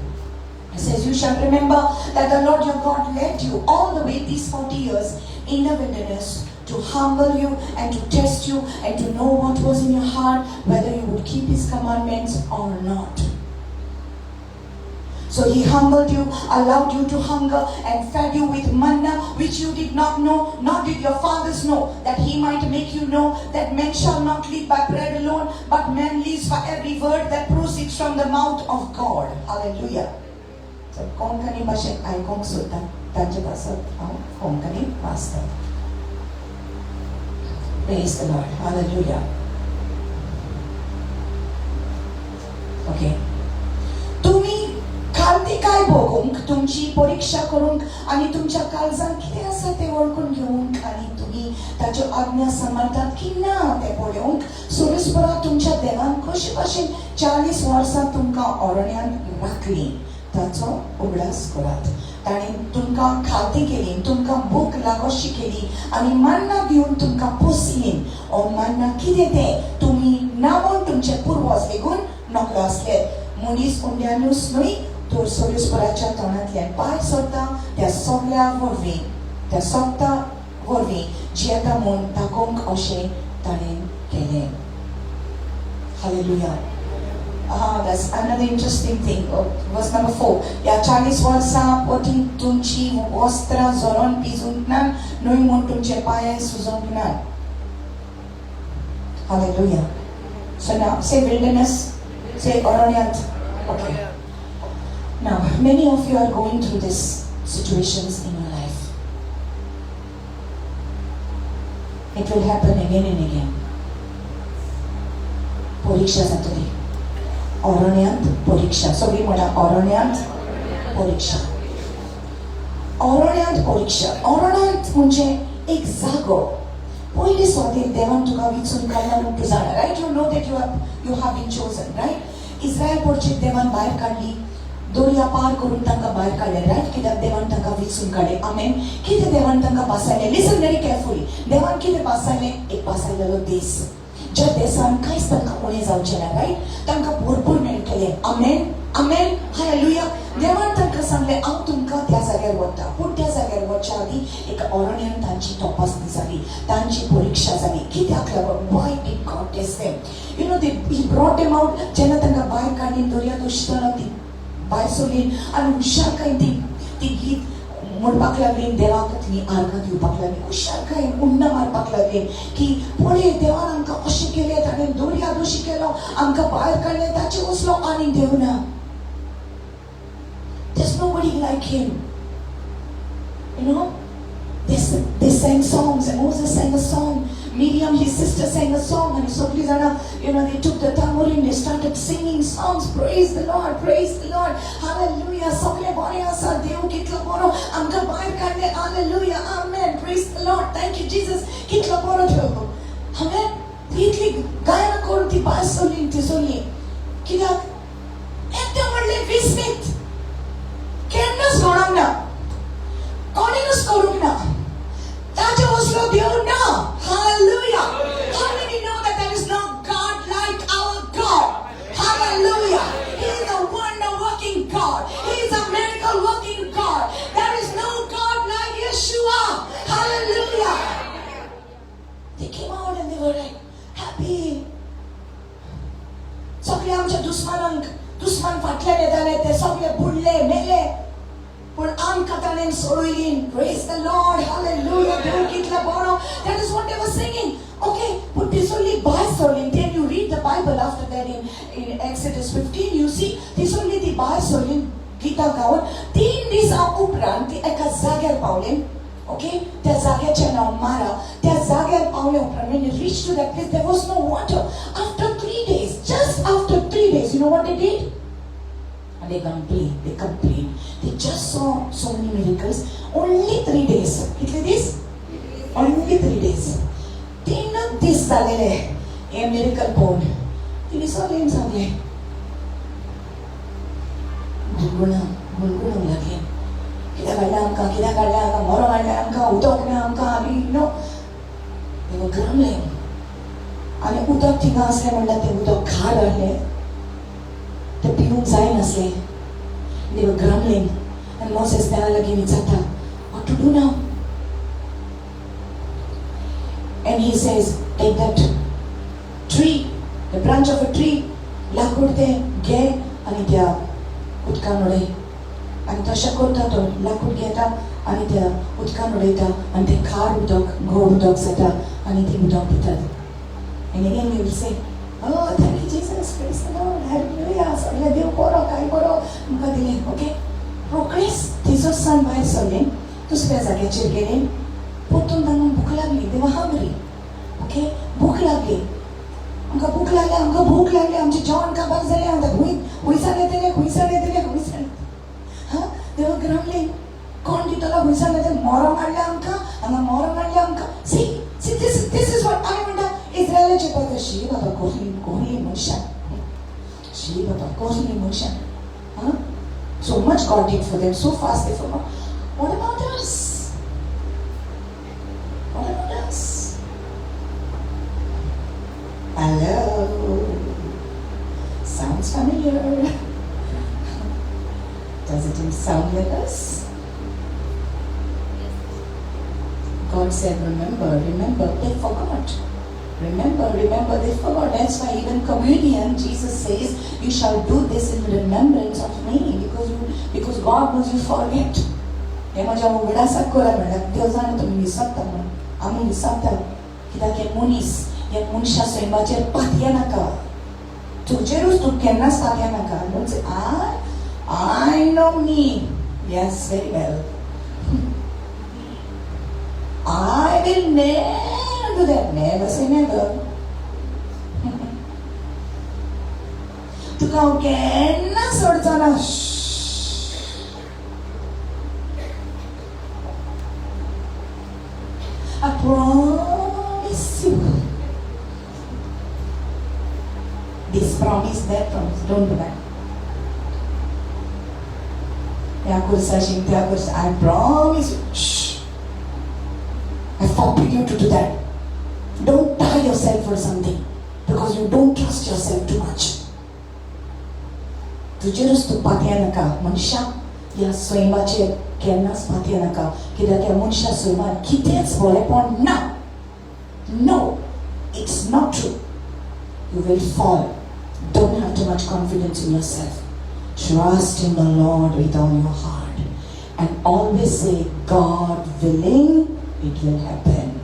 It says, you shall remember that the Lord your God led you all the way these 40 years in the wilderness to humble you and to test you and to know what was in your heart, whether you would keep His commandments or not. So He humbled you, allowed you to hunger and fed you with manna which you did not know, nor did your fathers know, that He might make you know that men shall not live by bread alone, but man lives by every word that proceeds from the mouth of God. Hallelujah. So, konkani bhashet aikong suta, tanje basat konkani pastor. Praise the Lord. Hallelujah. Okay. तुम्ही खालती काय बघूंक, तुमची परीक्षा करूंक आणि तुमच्या काळजांत कितें आसा तें वळखून घेवंक आणि तुम्ही ताच्यो आज्ञा समर्थात की ना तें पळोवंक सुरस्परा तुमच्या देवान कशे भाशेन 40 वर्सां तुमकां अरण्यांत राखली ताचो उगडास करात. ताणें तुमकां खालती केली, तुमकां भूक लागोशी केली आणि मन्ना दिवन तुमकां पोसली. ओ मन्ना कितें तें तुमी नामून तुमचे पुर्वज लेगून नकळो आसले. मनीस उंड्यानूच न्हय तर सोर्युस्पराच्या तोंडांतल्यान पाय सोदता त्या सगळ्या वरवीं जियेता म्हूण दाखोवंक अशें ताणें केलें. Hallelujah. That's another interesting thing. Verse number 4. या 40 वर्षापोटी तुमची वस्त्र जोरून पिंजुंकनान न्हय म्हूण तुमचे पांय सुजोवंकनान. Hallelujah. So now say wilderness, say Oronyat. Okay. Now many of you are going through these situations in your life. It will happen again and again. परीक्षा जातली. Oronyat परीक्षा. सगळी म्हणा Oronyat परीक्षा. Oronyat परीक्षा. Oronyat म्हणजे एक जागो. पयली स्वाती देवान तुका विचून काडला न्हू तूं जाणा, right? You know that you have been chosen, right? Israel पोरची देवान भायर काडली, दर्या पार करून तांकां भायर काडले, रायट? कित्याक देवान तांकां विचून काडले. आमेन. कितें देवान तांकां बासायलें? Listen very carefully. देवान कितें बासायलें? एक बासायलेलो देश, ज्या देशान कांयच तांकां उणें जावचें ना, रायट? तांकां भरपूर मेळटलें. आमेन. आमेन. हालेलुया. देवान तांकां सांगलें हांव तुमकां त्या जाग्यार व्हरता. पूण त्या जाग्यार वचच्या आदीं एक अरण्यान तांची तपासणी जाली, तांची परीक्षा जाली. कित्याक लागून? Why did God test them? You know he brought them out. जेन्ना तांकां भायर काडली दर्यांत आसतना ती भायर सरली आनी हुशारकायेन ती गीत म्हणपाक लागली, देवाक ती आर्गां दिवपाक लागली, हुशारकायेन उंडा मारपाक लागली की पळय देवान आमकां अशें केलें, ताणें दर्यांत अशें केलो, आमकां भायर काडलें, ताचे वसलो आनी देव ना. There's nobody like him. You know, they sang songs, and Moses sang a song. Miriam, his sister, sang a song, and so you know, they took the tambourine, they started singing songs. Praise the Lord, praise the Lord, hallelujah. Sagle bore asa Dev kitla boro amka bahir kadle, hallelujah, amen, praise the Lord, thank you Jesus, kitla boro Dev. Amen. Itli gayana korti basolin tisoli kidak ekta modle vismit kennas gorangna koninus korungna taja oslo Dev na. Hallelujah. How many know that there is no God like our God? Hallelujah. He is a wonder-working God. He is a miracle-working God. There is no God like Yeshua. Hallelujah. They came out and they were like happy. सगळे आमच्या दुश्मन फाटल्याने जाले, ते सगळे बुडले, मेले. पण आमकां ताणें सोडयली. Praise the Lord. Hallelujah. देव कितलो बरो. That is what they were singing. Okay, but this only by solin. Then you read the Bible after that in Exodus 15. You see, this only the by solin Gita गावन 3 दिसा उपरांत एका जाग्यार Pawle. Okay, त्या जाग्याचें नांव मारा. त्या जाग्यार पावले उपरांत when you reached to that place, there was no water. After 3 days, just after 3 days, you know what they did? And they complained. They just saw so many miracles. Only 3 days. Kitle days? Only 3 days. 3 दिस जालेले हे miracle पळोवन. तिणी सगळें सांगलें. गुणगुणांक लागले. कित्याक काडलें आमकां, मोरो काडलें आमकां, उदक ना आमकां, आमी नो. They were grumbling. आनी उदक थिंगा आसलें म्हणल्यार तें उदक घाण आहलें. ते पिवूंक जायनासलें. They were grumbling. And Moses तेणा लागीं विचारता, what to do now? And he says, take that tree, the branch of a tree, लाकूड तें घे आनी त्या उदकान उडय. आनी तशें करता तो, लाकूड घेता आनी त्या उदकान उडयता आनी तें खार उदक, गोड उदक जाता आनी तें उदक पितात. And again we will say, oh, thank you Jesus, praise the Lord, hallelujah, सगळें देव बरो, काय बरो आमकां दिलें. ओके, रोखडेच तिचो सन भायर सरलें, दुसऱ्या जाग्याचेर गेलें. परतून तांकां भूक लागली. They were hungry. ओके, भूक लागली. आमकां भूक लागली, आमचें जेवण काबार जालें, आतां खुंयसान येतलें. They were grumbling. कोण दितलो खुंयसान येतलें? मोरो मारलें आमकां. See, this is what I म्हणटा. इस्रायलाची पद शी बाबा कोहली मनशान. So much God did for them, so fast they forgot. What about us? Hello. Sounds familiar. Does it sound like us? God said, remember, they forgot. Remember, they forgot. That's why even communion, Jesus says, you shall do this in remembrance of me, because God knows you forget. Don't say, I know me. Yes, very well. I will never do that. Never say never. तुका केन्ना सोडचो ना. I promise you. This promise, that promise. Don't do that. I promise you. Shh. I forbid you to do that. Don't tie yourself for something because you don't trust yourself too much. तुझे पातया नका मनशा या स्वयंचे केन्नाच पातया नका कित्याक ह्या मनशा स्वयंमान कितेंच बोलेपण ना. No, it's not true. You will fall. Don't have too much confidence in yourself. Trust in the Lord with all your heart and always say, God willing, it will happen.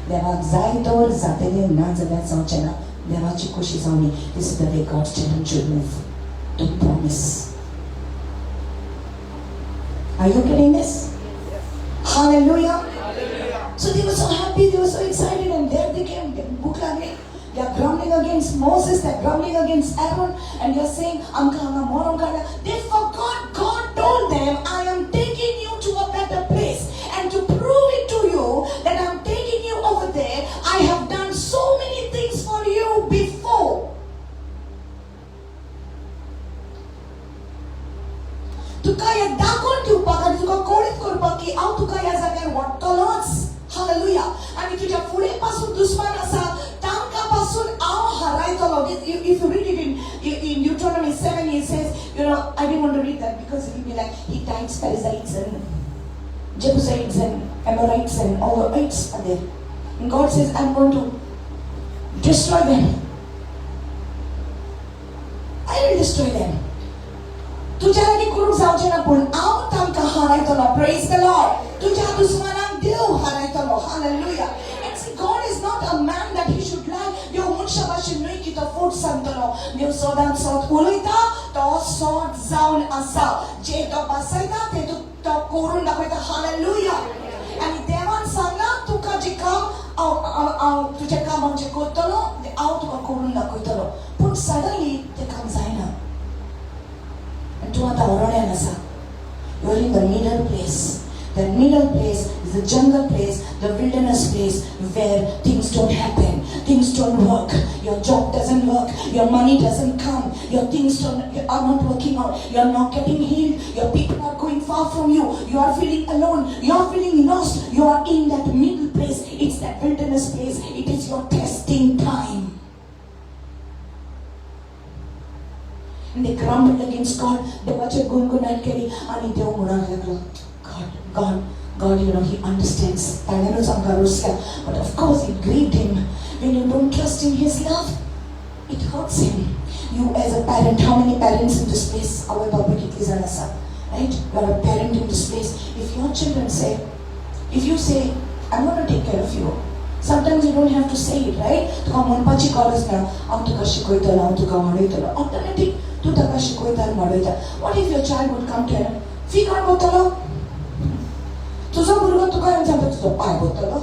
देवाक जाय तर जातलें ना जाल्यार जावचें ना. देवाची खोशी जावनी. This is the way God's children should move. Don't promise. Are you getting this? Yes. Hallelujah. Hallelujah. So they were so happy, they were so excited, and there they came. They are grumbling against Moses, they are grumbling against Aaron, and they are saying, they forgot God told them, I am taking you to a better place. And to prove it to you that I am taking you over there, I have done so many things for you before. तुका या दाखोवन दिवपाक आनी तुका कळीत करपाक की हांव तुका ह्या जाग्यार व्हरतलोच. हालेलुया. आनी तुज्या फुडें पासून दुश्मन आसा तांकां पासून हांव हारायतलो. If you read it in Deuteronomy 7, it says, I didn't want to read that because it will be like Hittites, Perizzites, and Jebusites, and Amorites, and all the ites are there. And God says, I'm going to destroy them. I will destroy them. तुझ्या लागीं करूंक जावचें ना पूण हांव तांकां हारायतलो. Praise the Lord. तुज्या दुश्मनांक देव हारायतलो. Hallelujah. And see, God is not a man that he should lie. देव मनशा भाशेन न्हय की तो फूट सांगतलो. देव सोदान सोद उलयता तो सोद जावन आसा. जे तो बसयता ते तो करून दाखयता. Hallelujah. आनी देवान सांगला तुका जें काम हांव तुजें काम हांव जें करतलो तें हांव तुका करून दाखयतलो. पूण सडनली तें काम जायना. And to what you are in the middle place. The middle place is the jungle place, the wilderness place where things don't happen, things don't work, your job doesn't work, your money doesn't come, your things are not working out, you are not getting healed, your people are going far from you, you are feeling alone, you are feeling lost, you are in that middle place. It's that wilderness place. It is your testing time. And they grumbled against God. They watched gungunat keri ani dev munag lagla. God, he understands. But of course, it grieved him. When you don't trust in his love, it hurts him. You as a parent, how many parents in this place? Our topic is right? You are a parent in this place. If your children say, if you say, I'm going to take care of you. Sometimes you don't have to say it, right? Automatic. What if your child would come to him? तुझा मुलगा तुका येवन सांगता तुजो पाय बतलो.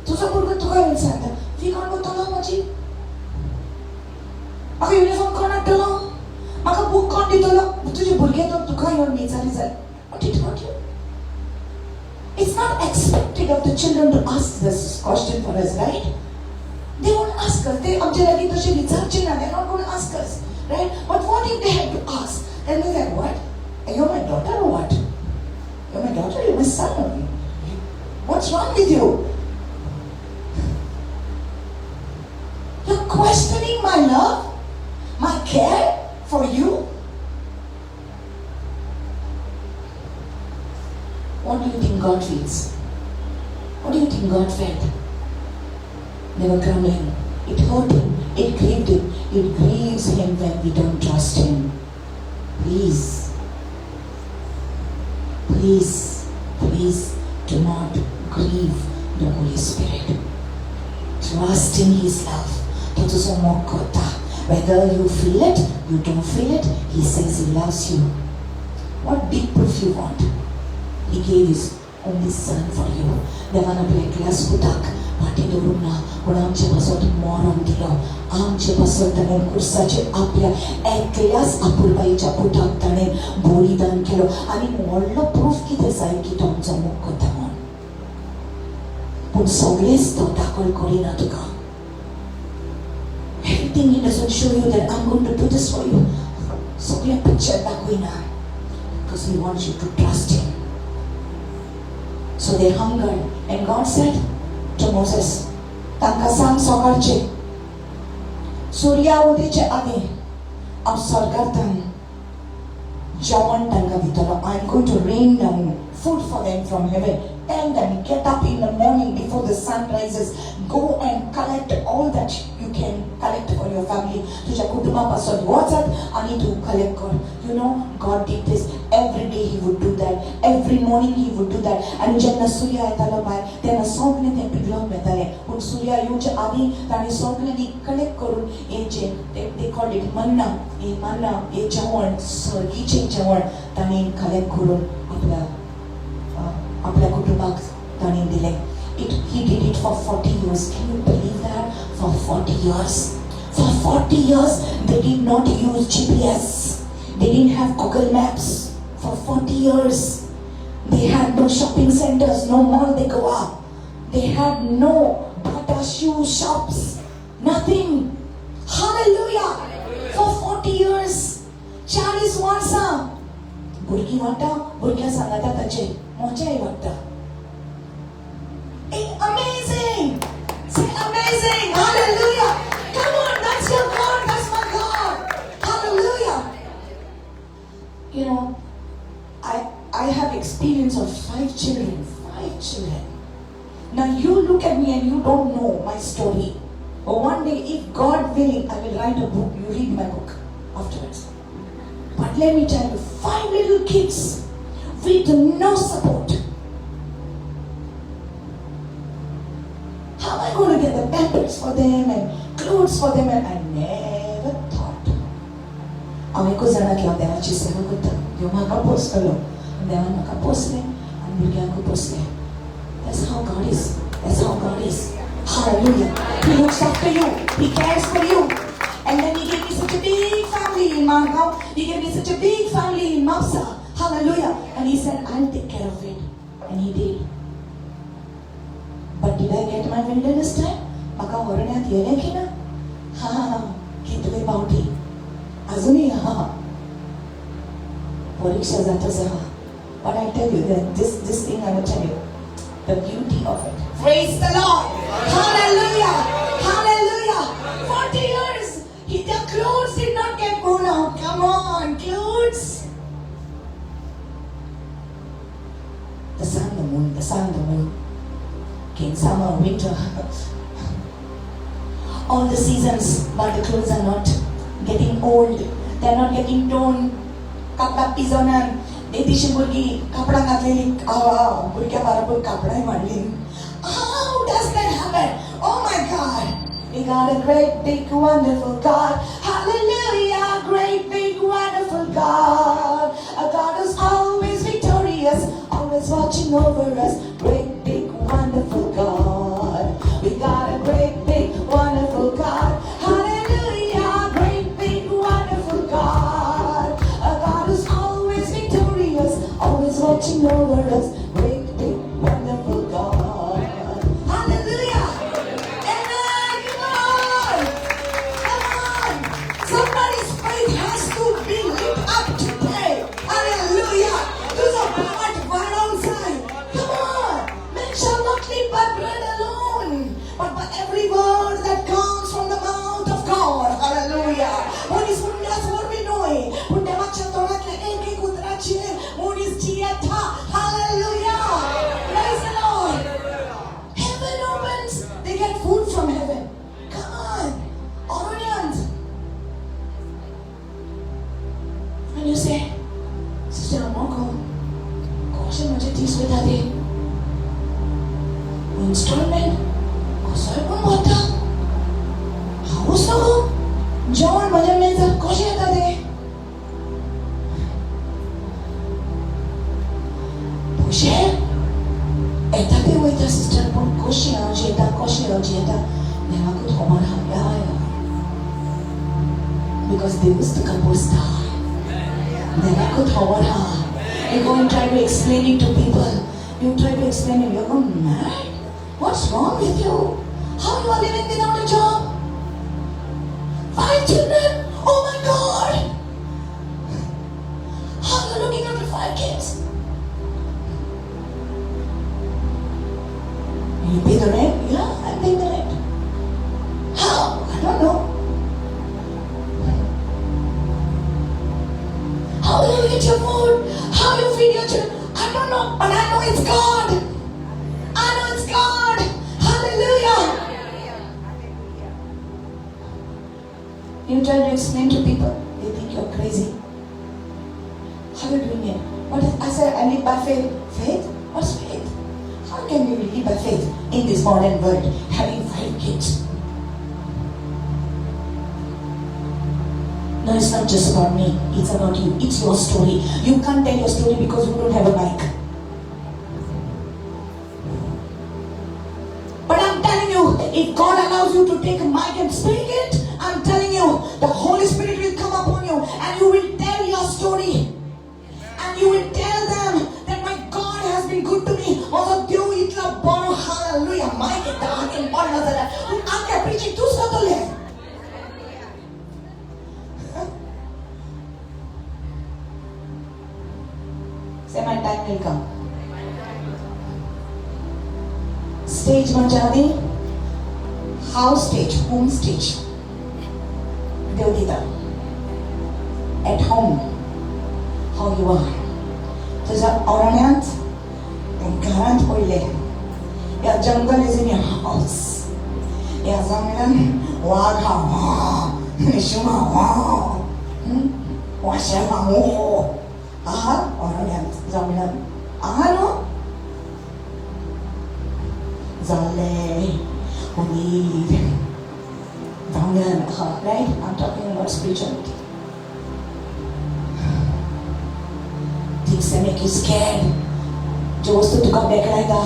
तुझा मुलगा तुका येवन सांगता फी कोण बतलो माझी. म्हाका युनिफॉर्म कोण हाडटलो. म्हाका बूक कोण दितलो. तुजे भुरगे तर तुका येवन विचारी जाय. What did you? It's not expected of the children to ask this question for us, right? They won't ask us. They आमचे लागीं तशें विचारचे ना. They're not going to ask us, right? But what if they had to ask? Then they're like, what? You're my daughter or what? You're my daughter, you're my son. What's wrong with you? You're questioning my love, my care for you. What do you think God feels? What do you think God felt? They were grumbling. It hurt him. It grieved him. It grieves him when we don't trust him. Please, please, please do not grieve the Holy Spirit. Trust in His love. Whether you feel it, you don't feel it, He says He loves you. What big proof you want? He gave His only Son for you. Devana bleklas kutak pati doruna uramche pasot moron dilo amche pasot tanen kursache apya eklas apurbai chaputak tanen bolidan kilo ani molla proof ki desai ki tomcha mukkotamon pun sogles to takol korina tuka. Everything He doesn't show you that I'm going to do this for you. Sogle picture dakwina because He wants you to trust Him. So they hungered, and God said to Moses, "Tankasam sogarche, Surya udeche ade, ab sargartan, jawan tanga vitala. I'm going to rain down food for them from heaven. Tell them, get up in the morning before the sun rises. Go and collect all that you can collect for your family. Tuja kutuma pasod. What's that? I need to collect God. You know, God did this. Every day He would do that. Every morning He would do that. And when Surya itala by, then a song ne them piglon medale. When Surya yuja adi, then a song ne di collect korun. They called it manna. A jawan, so each jawan, then in collect korun. Apla kutubak tanin dile. He did it for 40 years. Can you believe that? For 40 years. For 40 years, they did not use GPS. They didn't have Google Maps. For 40 years, they had no shopping centers, no mall they go up. They had no Bata shoe shops. Nothing. Hallelujah. For 40 years. 40 वर्ष भुरगी वाटा भुरग्या सांगाता ताचे मोचाय वाटता. Amazing! Say amazing! Hallelujah! Come on, that's your God, that's my God. Hallelujah! You know, I have experience of 5 children. 5 children. Now you look at me and you don't know my story. But one day, if God willing, I will write a book. You read my book afterwards. But let me tell you, 5 little kids with no support. How am I going to get the pampers for them and clothes for them? And I never thought. Ameko zana kya devachi seva kutta. Yomaka postalo. Devanaka postle. And Burgyanko postle. That's how God is. That's how God is. Hallelujah. He looks after you. He cares for you. And then He gave me such a big family in MARGAO. He gave me such a big family in Mapsa. Hallelujah. And He said, I'll take care of it. And He did. But did I get my wilderness time? Maka horanyat yele kina? Ha, kitwe bauti. Azuni ha. Poriksha zata zaha. But I tell you that this thing I will tell you. The beauty of it. Praise the Lord. Hallelujah. Hallelujah. 40 years. Their clothes did not get worn out. Come on, clothes. The sun, the moon, the sun, the moon. Came summer, winter. All the seasons, but the clothes are not getting old. They are not getting torn. Kapda pizonan. Detishin burgi kapda ngatleli burgya barapur kapda mandli. How does that happen? Oh my God. We got a great big wonderful God. Hallelujah. Great big wonderful God. A God who's always victorious, always watching over us. Great big wonderful God. We got a great big wonderful God. Hallelujah. Great big wonderful God. A God who's always victorious, always watching over us. Great big wonderful God. Hallelujah. Amen. Come on. Somebody's faith has to be lit up today. Hallelujah. Do the power to burn outside. Come on. Men shall not live by installment कसं पण होता house नको जेवण म्हणजे major कशी येतात ते पुशे येतात ते वयता सिस्टर पण कशी येता देवाक थोमान हांगा because they used to come star देवाक थोमान हा you go and try to explain it to people you try to explain it you're going mad what's wrong with you how you are living without a job 5 children oh my god how you are looking after 5 kids you pay the rent yeah I pay the rent how I don't know how do you get your food how you feed your children I don't know but I know it's God I know it's God hallelujah you try to explain to people they think you're crazy how are you doing it what is, I said I live by faith what's faith how can you live by faith in this modern world having 5 kids no it's not just about me it's about you it's your story you can't tell your story because you don't have a mic but I'm telling you if God allows you to take a mic and speak it I'm telling you the Holy Spirit will come upon you and you will tell your story and you will tell them that my God has been good to me although you itla boro hallelujah mic it haken bonna zara aake preaching tu satole say my time will come stage manjadi house stage home stage देवगीता at home how you are तुझ्या औरण्यात घरात पडले या जंगल is in your house या जंगलात वाघ हा Shiva Washa aha औरण्यात जंगलात aha no zalle unid right? I'm talking about spirituality. Things that make you scared. जो वस्तू तुका बेकळायता,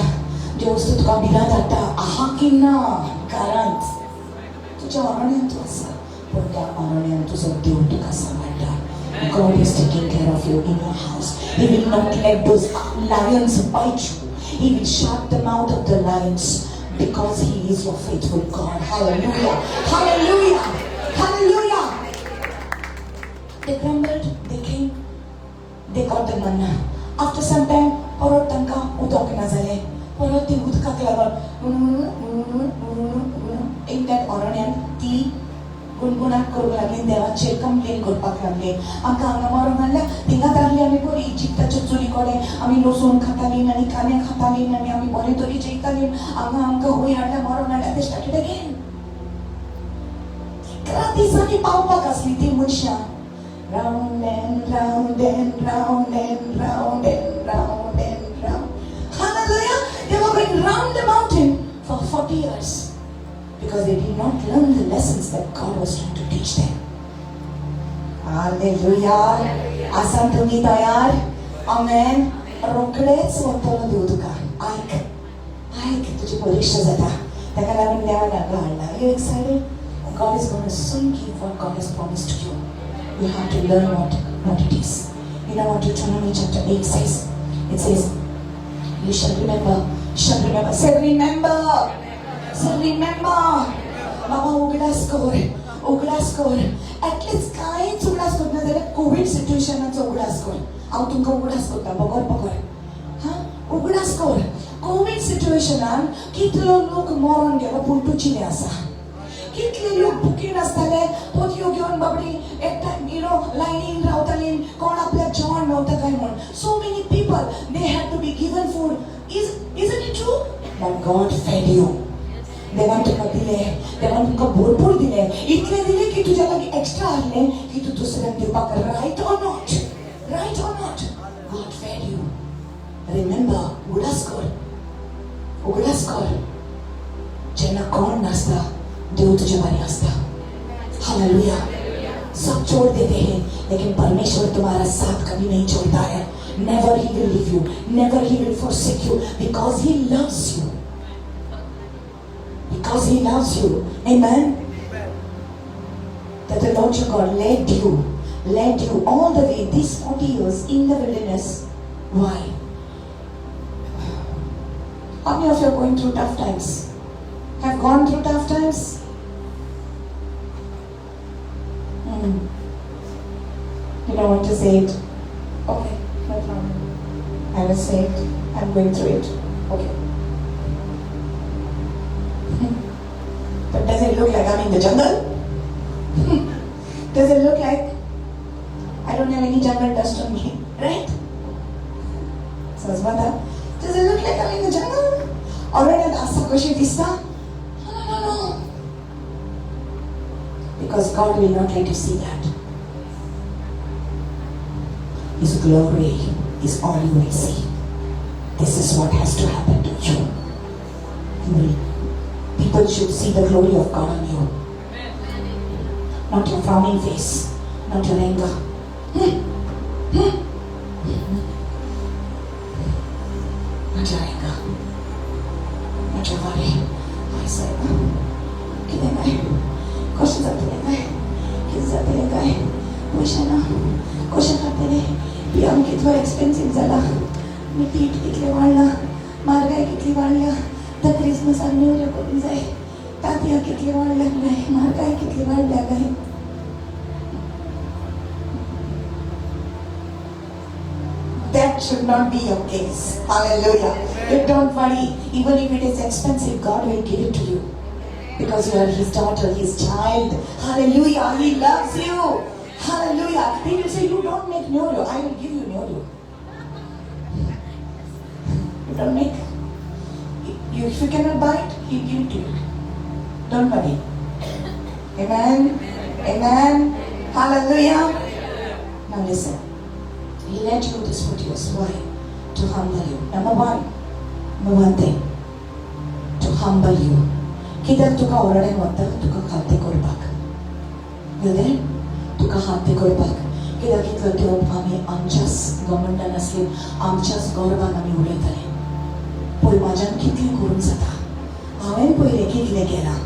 जो वस्तू तुका भिरांत हाडटा, आहा की ना घरांत तुज्या अरण्यांत तूं आसा, पूण त्या अरण्यांत तुजो देव तुका सांबाळटा. God is taking care of you in your house. He will not let those lions bite you. He will shut the mouth of the lions. Because He is your faithful God. Hallelujah. Hallelujah. Hallelujah. They grumbled. They came. They got the manna. After some time, परत तांकां उदक ना जालें. परत ती उदकाक लागून एक त्या अरण्यात ती गुणगुणाट करूंक लागली देवाचेर कंप्लेन करपाक लागली आमकां हांगा मारून हाडल्या थिंगा धाडली आमी बरी इजिप्ताचे चुली कडेन आमी लसूण खातालीं आनी कांदे खातालीं आनी आमी बरे तरी जेयतालीं हांगा आमकां हूंय हाडल्या मारून हाडल्या ते स्टार्टेड अगेन 11 दिसांनी पावपाक आसली ती मनशां round and round and round and round and round and round hallelujah they were going round the mountain for 40 years because they did not learn the lessons that God was trying to teach them. Hallelujah. Asan तुम्ही तयार? Amen. रोकडेच वतलो देव तुका. ऐक तुझी परीक्षा जाता. ताका लागून देवान हांगा हाडला. Are you excited? God is going to soon give what God has promised to you. You have to learn what it is. You know what Deuteronomy chapter 8 says? It says, you shall remember. Say remember. So remember, Baba उगडास कर. At least काहीच उगडास करना जाल्यार Covid सिच्युएशनाचो उगडास कर. हांव तुमकां उगडास करता बगर. हां उगडास कर. कोविड सिच्युएशनान कितलो लोक मरून गेलो पूण तुझी आसा. कितले लोक भुकेन आसताले पोतयो घेवन बाबडी एकटा लायनीन रावतालीं कोण आपल्याक जेवण मेवता काय म्हूण. So many people they had to be given food. Isn't it true? But God fed you. देवान तुका दिले देवान तुका भरपूर दिले इतले दिले की तुझ्या लागीं एक्स्ट्रा आहले की तू दुसऱ्यांक दिवपाक right or not God fed you remember उगडास कर जेन्ना कोण नासता देव तुझे बारी आसता. हालेलुया. सब छोड़ देते हैं लेकिन परमेश्वर तुम्हारा साथ कभी नहीं छोड़ता है. Never he will leave you, never he will forsake you, because he loves you. Because he loves you. Amen. That the Lord your God led you all the way these 40 years in the wilderness. Why? How many of you are going through tough times? Have gone through tough times? You don't want to say it? Okay, no problem. I will say it. I'm going through it. Okay. But does it look like I'm in the jungle? Does it look like I don't have any jungle dust on me? Right? So, does it look like I'm in the jungle? Already at Asa Koshitista? No. Because God will not let you see that. His glory is all you will see. This is what has to happen to you. People should see the glory of God on you. Not your frowning face, not your anger. Not your anger. Not your worry. I said, questions are there. Kids are there. Question करते रहे. बियाम कितवा expensive झाला. मी पीठ कितले वाढला. मार्गाय कितली वाढल्या. तर क्रिसमस आणि न्यू इयर करून जाय. तात्या कितले वाढल्या गाय. मार्गाय कितली वाढल्या गाय. That should not be your case. Hallelujah. You don't worry. Even if it is expensive, God will give it to you. Because you are His daughter, His child. Hallelujah. He loves you. Hallelujah. He will say, you don't make Nyoyo. I will give you Nyoyo. You don't make. If you cannot buy it, He will give it to you. Don't worry. Amen. Amen. Hallelujah. Now listen. He let you this 40 years. Why? To humble you. Number one thing. To humble you. किधर तुका ओरडे वता तुका खाते करपाक. You there? तुका खाते करपाक. किधर कितलो देव आमी आमच्याच गमंडान आसली आमच्याच गौरवान आमी उलयताले. पळय म्हाज्यान कितले करून जाता. हांवें पयलें कितलें केलां.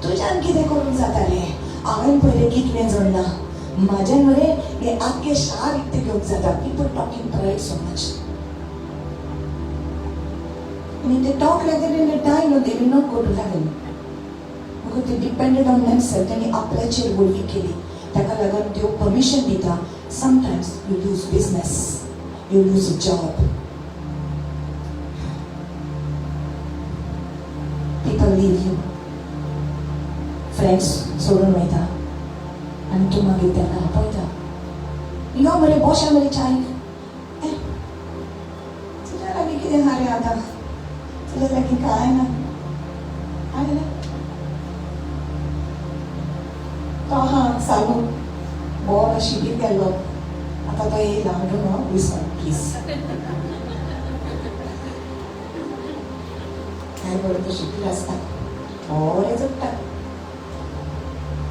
तुज्यान कितें करून जाता रे. हांवें पयलें कितलें जोडलां. म्हाज्यान मरे हे आख्खे शार इतले घेवंक जाता. People talking pride so much. And if they talk like that in the time, they will not go to heaven. Because they depended on themselves. त्यांनी आपल्याचेर वळवी केली. ताका लागून देव परमिशन दिता. Sometimes you lose business. You lose a job. People leave you. Friends सोडून वयता. आणि तू मागीर त्यांना आपयता. यो मरे बोशा मरे चायक. तुज्या लागीं कितें हा रे आतां. तुज्या लागीं कांय ना. आले ना. तो हा सालू बरो शिबीर केल्लो. आतां तो येयला. I don't know. Please. काय बरो तो शिबीर आसता. बरें जोडटा.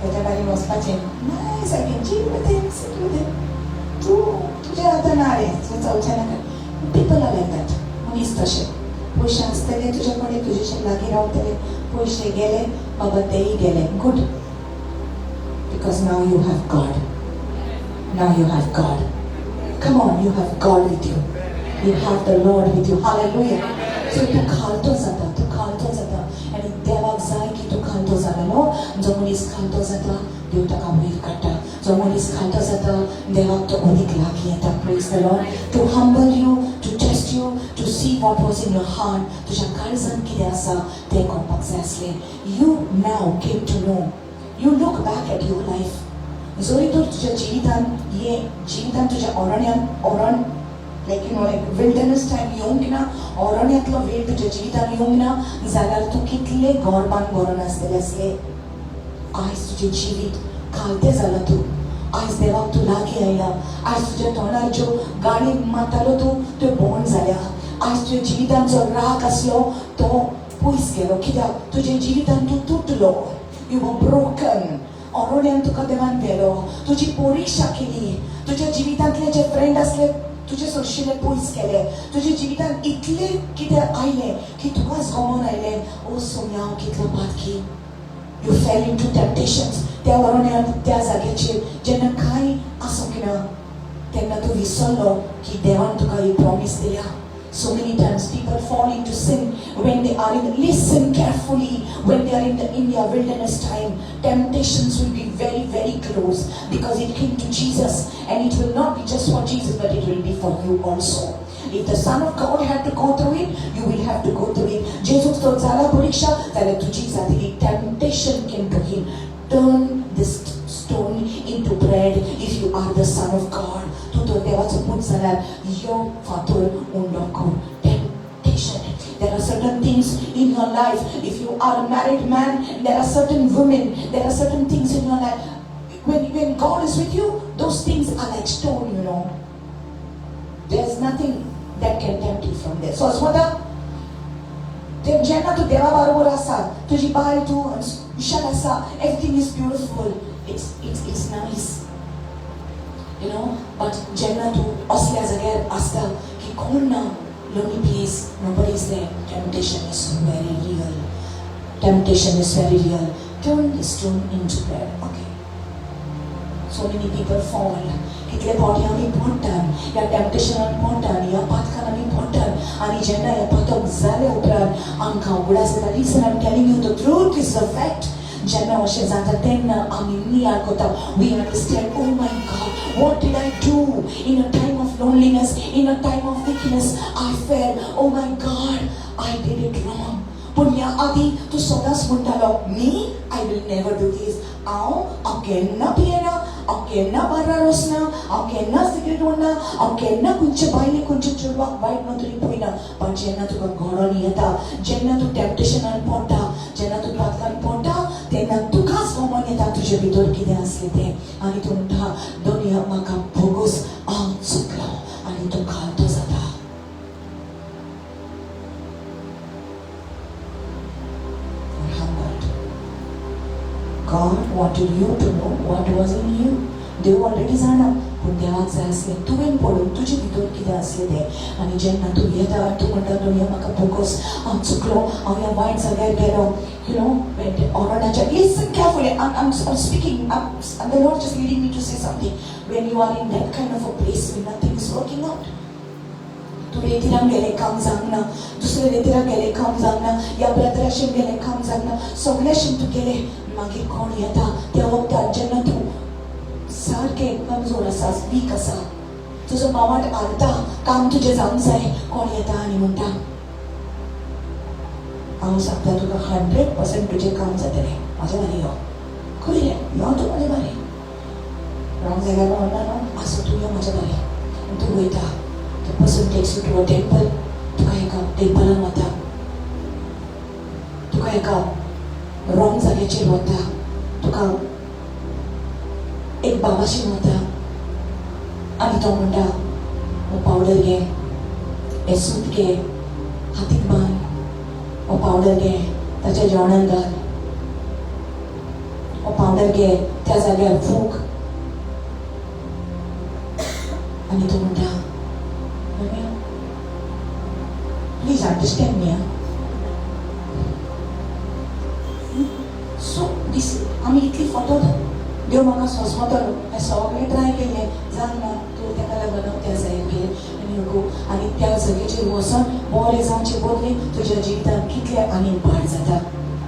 त्याच्या बारी वचपाचें. नाही सेकेंड sit with him. तू तुज्या आतां ना रे. तूं चलचें नाका. People are like that. मनीस तशे. पयशे आसतले तुजे कडेन तुजेशें लागीं रावतले. पयशे गेले बाबा तेय गेले. Good. Because now you have God. Now you have God. Come on, you have God with you. You have the Lord with you. Hallelujah. So तू खालतो जाता. आणि देवाक जाय की तू खालतो जालो. जो मनीस खालतो जाता देव ताका वयर काडटा. जो मनीस खालतो जाता देवाक तो अदीक लागीं येता. Praise the Lord. To humble you, to test you, to see what was in your heart. तुज्या काळजांत कितें आसा तें कळपाक जाय आसलें. You now came to know. You look back at your life. जरी तर तुज्या जिवितान तुज्या ओरण like wilderness time येवंक ना. ओरण्यांतलो वेळ तुज्या जिवितान येवंक ना जाल्यार तूं कितले गोरबान बरो नासतलें आसलें. आयज तुजें जिवीत खालतें जालां. तूं आयज देवाक तूं लागीं आयला. आयज तुज्या तोंडार ज्यो गाणी मारतालो तूं त्यो बंद जाल्या. आयज तुज्या जिवितान जो राग आसलो तो पयस गेलो कित्याक तुजे जिवितान तूं तुटलो. You were broken. ओरोड्यान तुका देवान व्हेलो. तुजी परीक्षा केली. तुज्या जिवितांतले जे फ्रेंड आसले तुजे सोडशिल्ले पयस गेले. तुज्या जिवितान इतले कितें आयले की तुकाच गमोन आयले. ओ सोनिया हांव कितलो पातकी. You fell into temptations. त्या ओरोड्यान त्या जाग्याचेर जेन्ना कांय आसूंक ना तेन्ना तूं विसरलो की देवान तुका ही प्रॉमिस दिल्या. So many times people fall into sin when they are listen carefully, when they are in their wilderness time. Temptations will be very, very close because it came to Jesus, and it will not be just for Jesus, but it will be for you also. If the Son of God had to go through it, you will have to go through it. Jesus to zala pariksha, zala tuji zadili. Temptation came to him. Turn this stone into bread if you are the Son of God. To devacho put zalar yo fator undoko. Temptation. There are certain things in your life. If you are a married man, there are certain women, there are certain things in your life. When God is with you, those things are like stone, you know. There's nothing that can tempt you from there. So Aswada, जेन्ना तूं देवा बरोबर आसा, तुजी बायल तूं विशाल आसा, everything is beautiful. It's nice. You know, but जेन्ना तूं असल्या जाग्यार आसता की कोण ना, lonely place, nobody is there. Temptation is very real. Temptation is very real. Turn the stone into bread. Okay. So many people fall. कितले फावटी आमी पडटात ह्या टेम्पटेशनान पडटात, ह्या पातकान आमी पडटात आनी जेन्ना ह्या पातक जाले उपरांत आमकां उगडास येता. Listen, I'm telling you the truth is the fact. जेन्ना अशें जाता तेन्ना आमी नियाळ करता. We understand, oh my God, what did I do in a time of loneliness, in a time of weakness? I fell. Oh my God, I did it wrong. पूण ह्या आदी तूं सदांच म्हणटालो, me, I will never do this. हांव केन्ना पियेना, हांव केन्ना बार्रार वचना, हांव केन्ना सिगरेट ओडना, हांव केन्ना खंयचे बायलेक खंयचे चेडवाक वायट नदरेन पळयना. पण जेन्ना तुका घडोन येता, जेन्ना तूं टेम्पटेशनान पडटा, जेन्ना तूं पातकान पडटा, तेन्ना तुकाच गमन येता तुजे भितर कितें आसलें तें. आनी तूं म्हणटा, दुनिया म्हाका भोगूस हांव चुकलो, आनी तूं घालतो जाता. God wanted you to know what was in you. देव ऑलरेडी जाणा, पूण देवाक जाय आसलें तुवें पळोवन तुजे भितर कितें आसलें तें. आनी जेन्ना तूं येता, तूं म्हणटा दुनिया म्हाका भोगोस, हांव चुकलो, हांव ह्या वायट जाग्यार गेलो. You know, ओरोडाच्या, listen carefully. I'm speaking. And the Lord just leading me to say something. When you are in that kind of a place when nothing is working out, तूं रेतीराक गेलें काम जावंक ना, दुसऱ्या रेतीराक गेलें काम जावंक ना, ह्या ब्रदराशेन गेलें काम जावंक ना, सगळ्याशेन तूं गेलें. मागीर कोण येता त्या वखदार जेन्ना तूं सारकें कमजोर आसा, वीक आसा, तुजो मावाट हालता, काम तुजें जावंक जाय, कोण येता आनी म्हणटा, हांव सांगता तुका 100% तुजें काम जातलें. म्हाजें बारी यो खंय रे, यो तूं म्हाजें बारी. रॉंग जाग्यार म्हणना न्हू, आसूं तूं यो म्हाजें बारी. आनी तूं वयता. The person takes you to a temple. तुका एका टेंपलान वता, तुका एका रॉंग जाग्याचेर वता, तुका एक बाबाशी वता आनी तो म्हणटा, हो पावडर घे, हे सूत घे, हातीक बांद, हो पावडर घे, ताच्या जेवणान घाल, हो पावडर घे, त्या जाग्यार फूक. आनी तो म्हणटा, प्लीज अंडरस्टँड मी. सो दीस आमी इतली फटोत, देव म्हाका सोंसमतलो, हांवें सगळें ट्राय केलें, जावना. तूं ताका लागून हांव त्या जाग्यार गेलें आनी नको. आनी त्या जाग्याचेर वचोन बरें जावचे बदले तुज्या जिवितांत कितले आनी पाड जाता.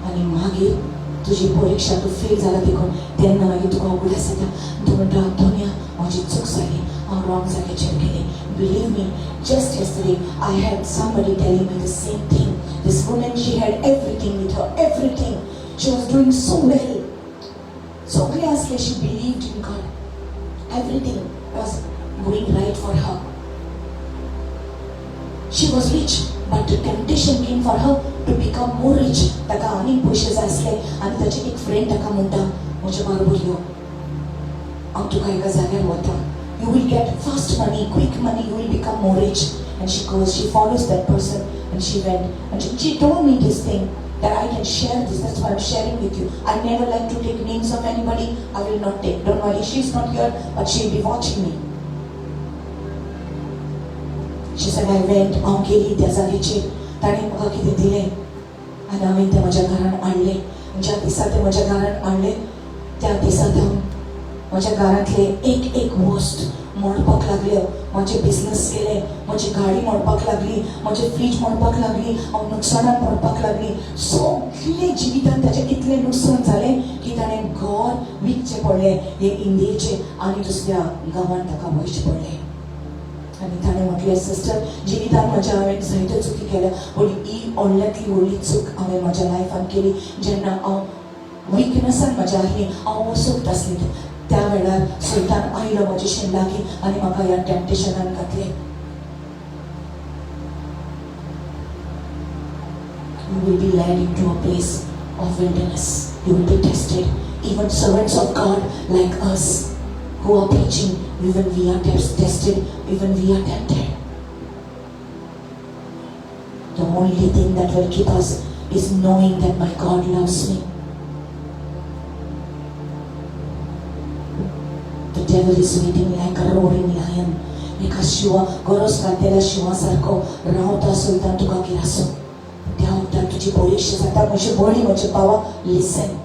आनी मागीर तुजी परीक्षा तूं फेल जाला देखून, तेन्ना मागीर तुका उगडास येता. तूं म्हणटा, दुनिया म्हाजी चूक जाली, हांव रॉंग जाग्याचेर गेलें. Believe me, just yesterday I had somebody telling me the same thing. This woman, she had everything with her, everything. She was doing so well. So obviously she believed in God. Everything was going right for her. She was rich, but the temptation came for her to become more rich. ताका आनी पयशे जाय आसले आनी ताची एक friend ताका म्हणटा, म्हजे बरोबर यो, हांव तुका एका जाग्यार वता. You will get fast money, quick money, you will become more rich. And she goes, she follows that person, and she went, and she told me this thing, that I can share this. That's why I'm sharing with you. I never like to take names of anybody. I will not take. Don't worry, she's not here, but she'll be watching me. She said, I went, हांव गेली त्या जागेचेर, ताणें म्हाका कितें दिलें, आनी हांवें तें म्हज्या घरान हाडलें. ज्या दिसा तें म्हज्या घरान हाडलें, त्या दिसांत हांव म्हज्या घरांतले एक वस्त मोडपाक लागल्यो. म्हजें बिझनस गेलें, म्हजी गाडी मोडपाक लागली, म्हजें फ्रीज मोडपाक लागली, हांव नुकसानान मोडपाक लागली. सगळें जिवितांत ताचें इतलें नुकसान जालें की ताणें घर विकचें पडलें हे इंडियेचें आनी दुसऱ्या गांवांत ताका वयचें पडलें. आनी ताणें म्हटलें, सिस्टर, जिवितांत म्हज्या हांवें जायत्यो चुकी केल्या, पूण ही व्हडल्यांतली व्हडली चूक हांवें म्हज्या लायफान केली. जेन्ना हांव विकनसान म्हज्या आसली, हांव वसूंक आसली, त्या वेळार सैतान आयलो म्हजे शिंलागी आनी म्हाका ह्या टेम्पटेशनान घातलें. You will be led into a place of wilderness. You will be tested. Even servants of God like us who are preaching, even we are tested, even we are tempted. The only thing that will keep us is knowing that my God loves me. The devil is waiting like a roaring lion. एका शिवा गरज घातलेल्या शिवासारको रावता सैतान तुका गिरासो. त्या वखदार तुजी बरीशी जाता. म्हजी बळी म्हजे भावा, लिसन.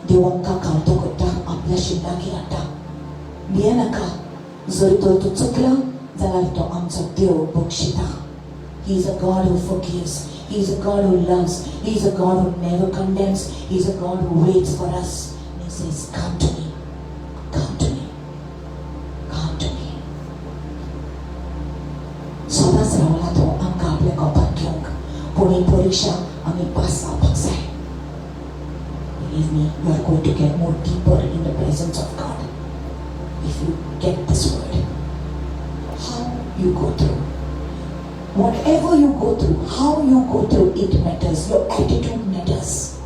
देव आमकां खावतो करता, आपल्या शिल्लागी हाडटा. भियेनाका. जरी तर तूं चुकला जाल्यार तो आमचो देव बक्षिता. He is a God who forgives. He is a God who loves. He is a God who never condemns. He is a God who waits for us. And he says, come to me. Come to me. Come to me. सदांच रावला तो आमकां आपल्या कोपांत घेवंक. पूण ही परीक्षा आमी पास जावपाक जाय. Believe me, you are going to get more deeper in the presence of God if you get this word. How you go through, whatever you go through, how you go through, it matters. Your attitude matters.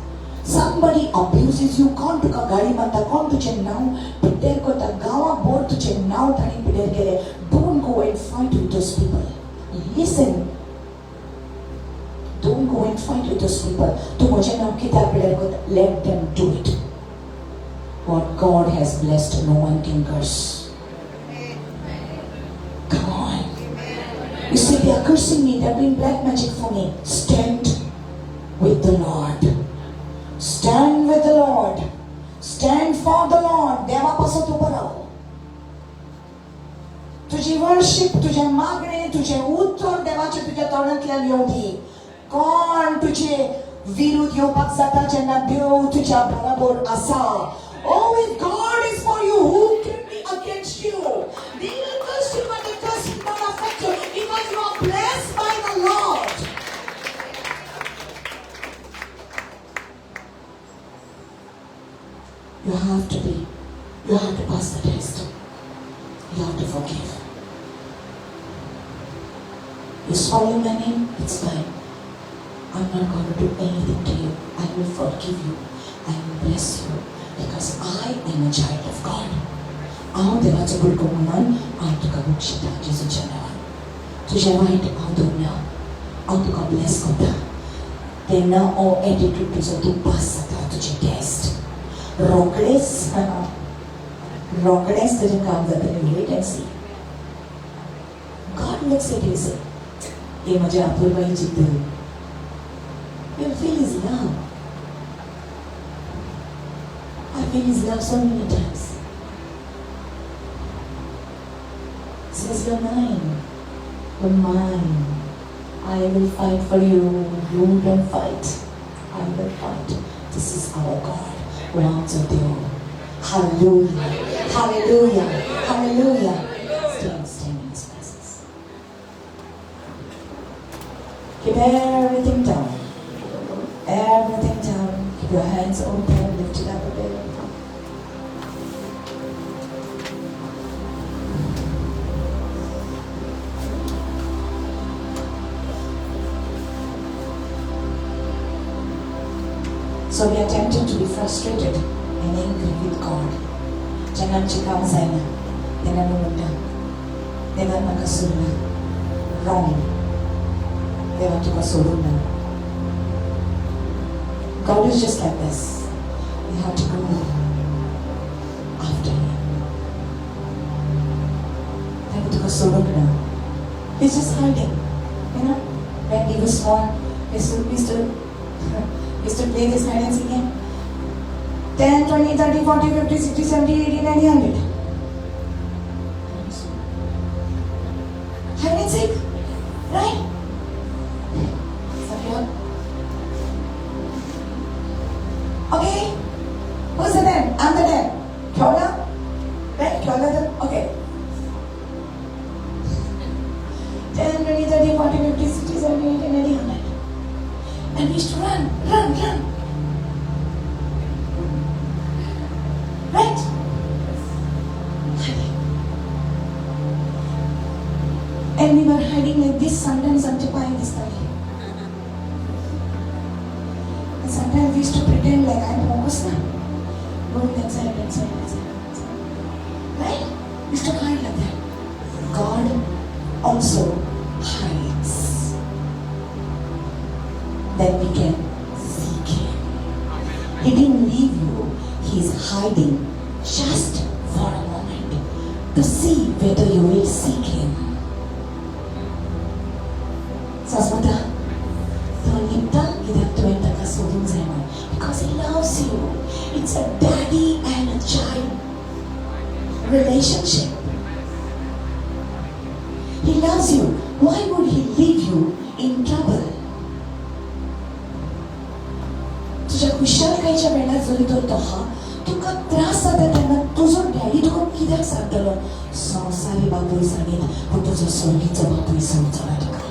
Somebody abuses you, कोण तुका गाडी मारता, कोण तुजें नांव पिड्ड्यार करता, गांवा भोर तुजें नांव ताणें पिड्ड्यार केलें. Don't go and fight with those people. Listen. Don't go and fight with those people. तू म्हजें नांव कित्याक पिड्ड्यार करता? Let them do it. What God has blessed, no one can curse. Come on. You see, they are cursing me, they are doing black magic for me. Stand with the Lord. Stand with the Lord. Stand for the Lord. देवापासून उभं राह. तुझी worship, तुझे मागणे, तुझे उत्तर देवाचे तुझ्या तोंडांतल्यान येवं दी. कोण तुझे विरुद्ध येवपाक जाता जेन्ना देव तुज्या बरोबर आसा. Oh, if God is for you, who can be against you? They will curse you, but the curse will not affect you because you are blessed by the Lord. You have to pass the test. You have to forgive. You swallow my name, it's fine. I'm not going to do anything to you. I will forgive you. I will bless you. Because I am a child of God. हांव देवाचो भुरगो म्हणून हांव तुका बक्षिता जेजूच्या नांवान. तुज्या वायट हांव धरना. हांव तुका ब्लेस करता. तेन्ना हो एटिट्यूड तुजो तूं पास जाता तुजें टेस्ट. रोखडेंच तुजें काम जातलें. Wait and see. God looks at you and says, हे म्हज्या अपूर्वाई जिखतली. You feel his love. I feel his love so many times. Says, you're mine. You're mine. I will fight for you. You don't fight. I will fight. This is our God. Rounds of the old. Hallelujah. Hallelujah. Hallelujah. Stand in his presence. Keep everything down. Everything down. Keep your hands open. Lift it up a bit. So we are tempted to be frustrated and angry with God. Jangan cakap saya, jangan menunda, jangan makasih. wrong. They want to go solo now. God is just like this. We have to go after Him. They want to go solo now. He's just hiding. You know, when we were small, we used to play this hide and seek game. 10, 20, 30, 40, 50, 60, 70, 80, 90, 100. Hide and seek. Right? Here. Okay. Who's the 10? I'm the 10. Kyola? Right? Kyola the... Okay. 10, 20, 30, 40, 50, 60, 70, 80, 90, 100. And we used to run. Right? And we were hiding like this sometimes occupying this study. And sometimes we used to pretend like I'm focused now. Going inside. Right? We used to hide like that. God also hides. Then we can seek Him. He didn't leave you. He's hiding just for a moment to see whether you will seek Him. Sasmata, because He loves you. It's a daddy and a child relationship. He loves you. Why would He leave you in trouble? तुझ्या कुशलकायेच्या वेळात जरी तो तहा तुका त्रास जाता तेन्ना तुजो daddy तुका कित्याक सांगतलो संवसारी बापूय सांगीत पूण तुजो स्वर्गीचो बापूय सांगतलो तुका.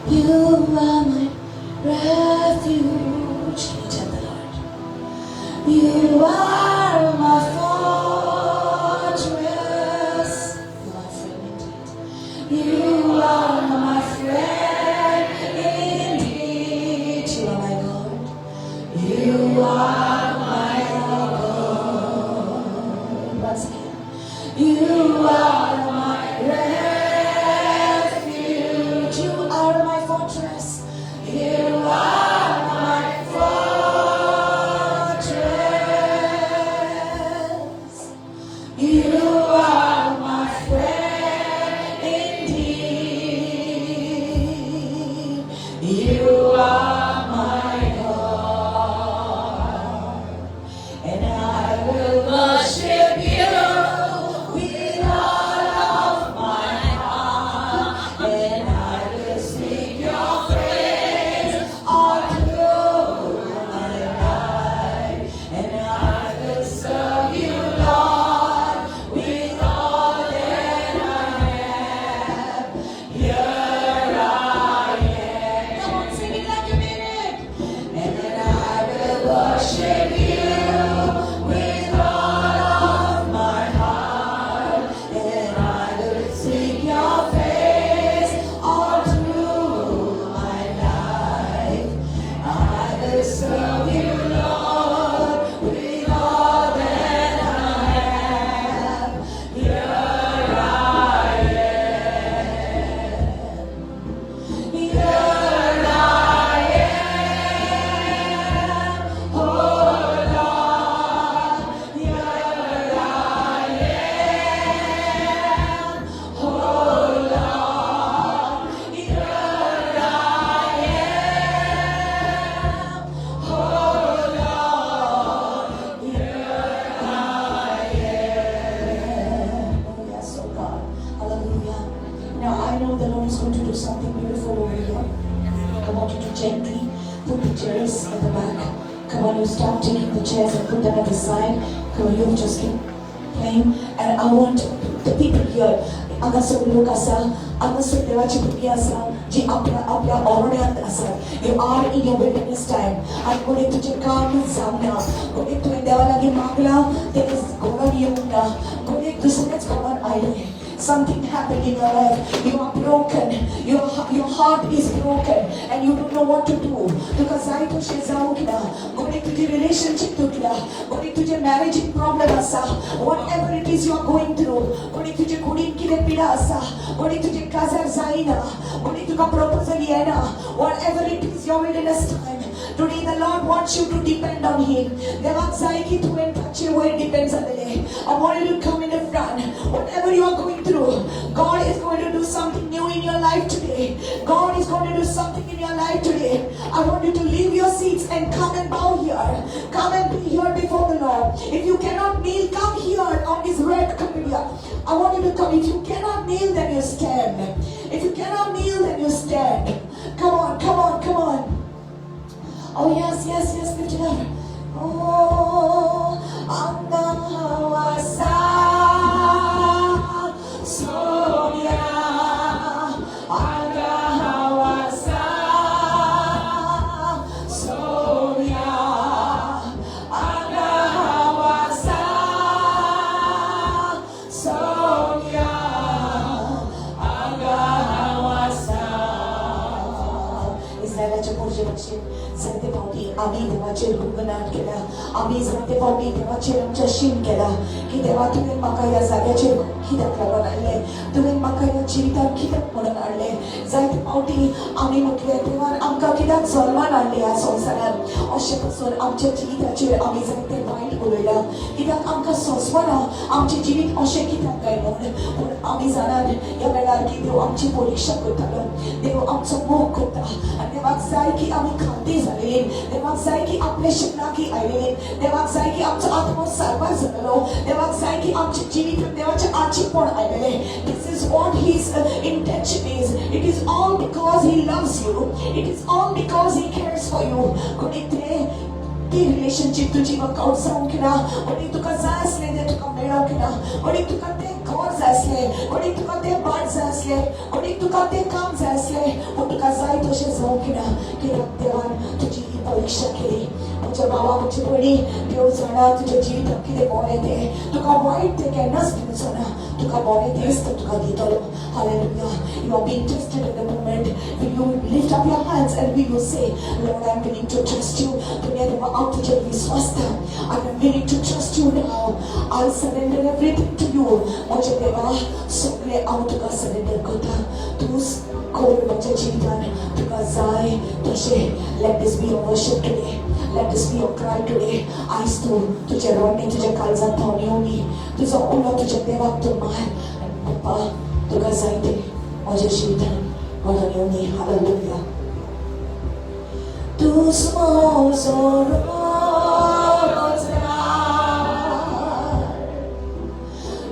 You are my refuge. Can you tell the Lord? You are my fortress. You are friend indeed. You are my friend indeed. You are my God. You are my God. Once again. You are my refuge. You are my fortress. You are my fortress. You are my friend indeed. You are my God. And I will worship you with all of my heart. And I will sing your praise all through my life. And I will serve you, Lord, with all that I have. Here I am. Come on, sing it like you mean it. And then I will worship you with all of my heart. And I will sing your praise all through my life. I will serve you, Lord, with all that I have. Here I am. Here I am. Oh Lord. Here I am. Oh Lord. Here I am. Oh Lord. Here I am. Oh yes, oh God. Hallelujah. Now I know the Lord is going to do something beautiful over here. I want you to gently put the chairs at the back. Come on, you start taking the chairs and put them at the side. Come on, you just keep playing. And I want the people here. हांगा सगळे लोक आसा हांगा सगळे देवाची भुरगीं आसा जी आपल्या ओरड्यांत आसा. You are in your wilderness time. आनी कोणी तुजें काम जावना. कोणी तुवें देवा लागीं मागलां तें घोडोन येवंक ना. कोणी दुसरेंच घोडोन आयलें. something happened in your life. You are broken. Your heart is broken and you don't know what to do. Because I to going to the relationship to going to the marriage problem asa, whatever it is you are going through, going to the kudin kide pida asa, going to the kazar zaina, going to the proposal yena, whatever it is your wilderness time. Today the Lord wants you to depend on Him. It depends on the day. I want you to come in the front. Whatever you are going through, God is going to do something new in your life today. God is going to do something in your life today. I want you to leave your seats and come and bow here. Come and be here before the Lord. If you cannot kneel, come here on this red camellia. I want you to come. If you cannot kneel, then you stand. If you cannot kneel, then you stand. Come on, come on, come on. Oh yes, yes, yes, lift it up. Oh, Angawasa Soya, Angawasa Soya, Angawasa Soya, Angawasa. Is that a Japan? Zante Pauti, Ami Devachir Guganat Keda, Ami Zante Pauti, Devachir Chashin Keda, Kideva Tuin Makaya Zagachir, Kita Karanale, Tuin Makaya Chita, Kita Moranale, Zante Pauti, Ami Mutlevan, Amka Kita, Solman Alia, Sonsaran, Oshapason, Amcha Chita, Ami Zante White Gurilla, Kita Amka Soswana, Amchi Jit, Oshakita Gaimon, Ami Zanan, Yamela, Kidu, Amchi Polisha Kutalo, they were Amsa Mokota, and they were Zaiki Amikandi. देवाक जाय की आपले शिकनाकी आयले देवाक जाय की आमचा आत्मा सर्वा झालो देवाक जाय की आमची जीवित देवाचे आचीपण आयले. This is what his intention is. It is all because he loves you. It is all because he cares for you. कोणीतरी ती रिलेशनशिप तुझी वर्कआउट जावंक ना कोणी तुका जाय आसले ते तुका मेळोंक ना कोणी तुका ते घर जाय आसले कोणी तुका ते बाट जाय आसले कोणी तुका ते काम जाय आसले पूण तुका जाय तशें जावंक ना कित्याक देवान तुजी ही परीक्षा केली. म्हज्या भावा म्हजी भयणी देव जाणा तुज्या जिवितांत कितें बरें तें तुका वायट तें केन्नाच दिवचो ना तुका बरें तेंच तो तुका दितलो. Hallelujah. You are being tested at the moment. Will you lift up your hands and will you say, Lord, I'm willing to trust you. Dunia dewa out तुझे विश्वास था. I'm willing to trust you now. I'll surrender everything to you. मुझे देवा सगळे out तुका surrender करता. तूच कोण माझ्या जीवितान तुका जाय तशें. Let this be your worship today. Let this be your cry today. Eyes to तुझे रोडनी तुझे काळजांत थांबवणी तुझो उलो तुझ्या देवाक तूं मार. पप्पा तुका जाय तें माझ्या जीवितान थांबवणी. Hallelujah. Tus mãos orosas,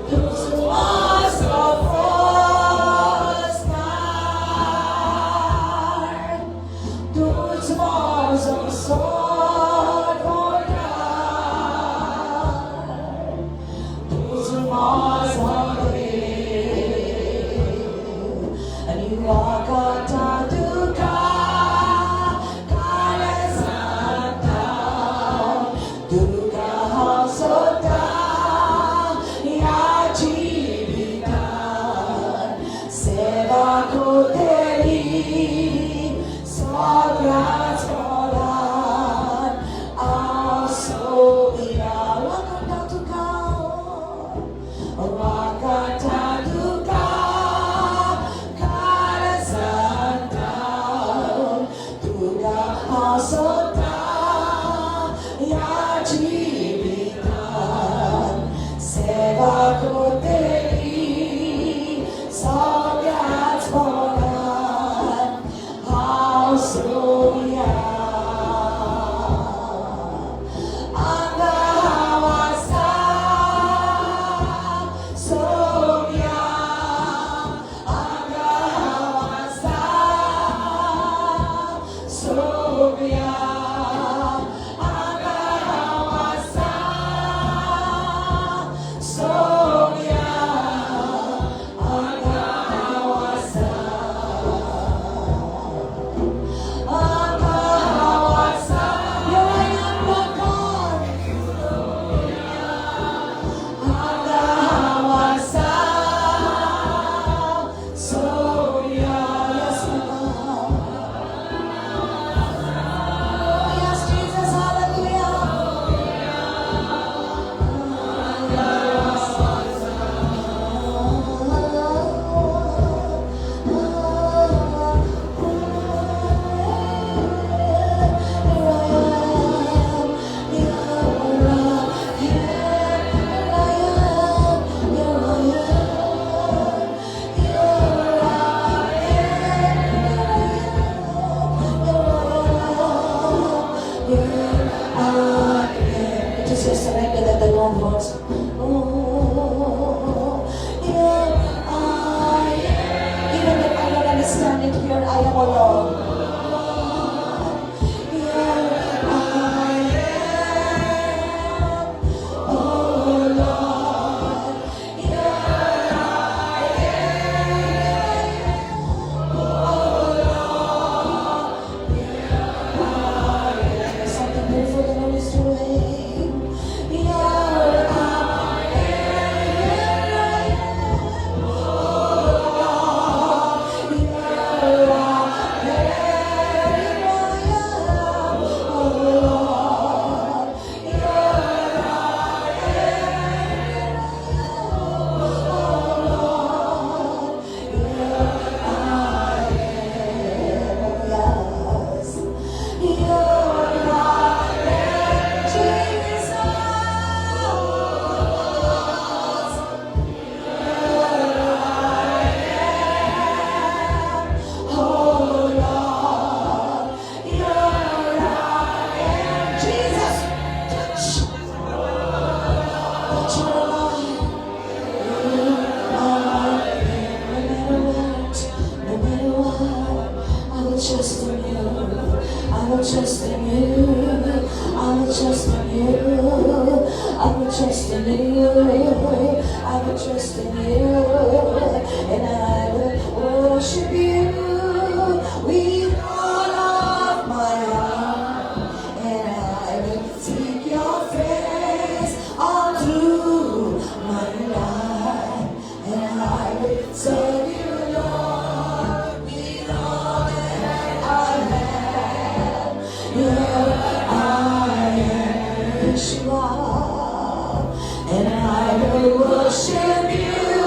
tus mãos orosas, tus mãos orosas, tus mãos orosas, and you are God to God. Here I am, O Lord. Trust in you, I will trust in you, I will trust in you, I will trust in you, and I will worship you with all of my heart, and I will seek your face all through my life, and I will serve you, Lord, with all that I have. Here I am, Yeshua, and I will worship you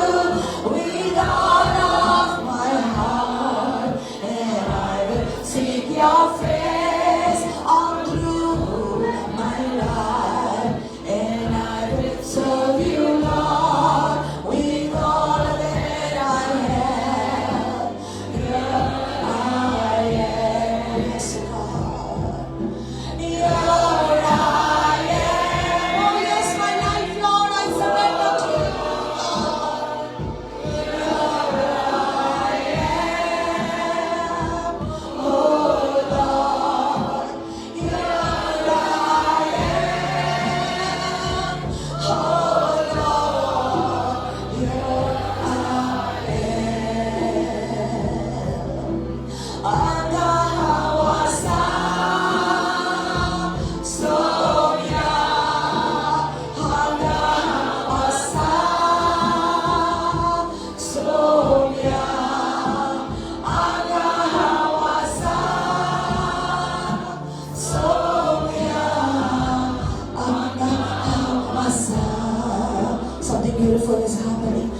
with all of my heart, and I will seek your face all through my life, and I will serve you, Lord, with all that I have. Here I am, Yeshua. Something beautiful is happening.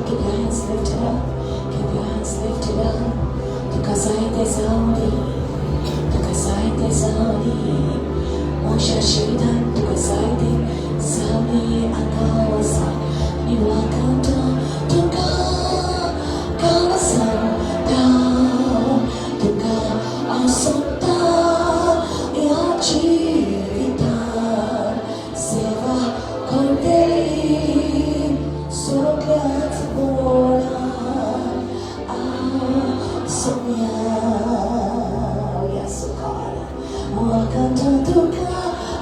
Keep your hands lifted up. Keep your hands lifted up. Tukasaite zaudi, tukasaite zaudi, Mosha Shaitan, tukasaite zaudi akawasa, ni wakata tuka kawasan down, tuka asota ya chivita, seva kondei, sokat bola. Oh yes, God.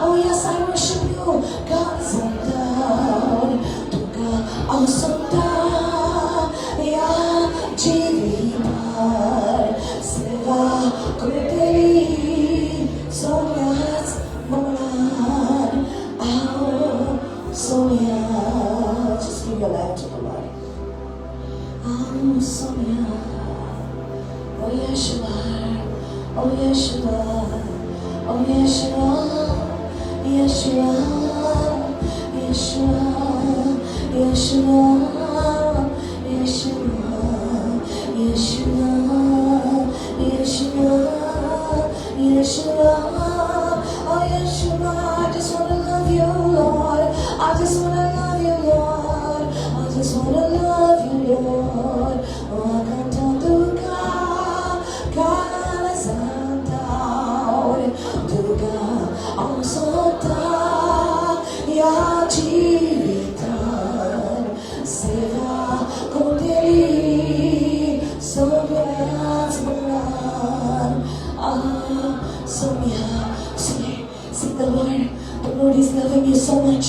Oh yes, I worship you. God is down. Awesome down. Yeah, Jivimar. Seva Kudei. So yes, Moran. Oh, so yeah. Just give your life to the Lord. Oh, so yeah. Oh Yeshua, oh Yeshua, oh Yeshua, Yeshua, Yeshua, Yeshua, Yeshua, Yeshua, Yeshua, Yeshua, oh Yeshua, I just want loving you so much.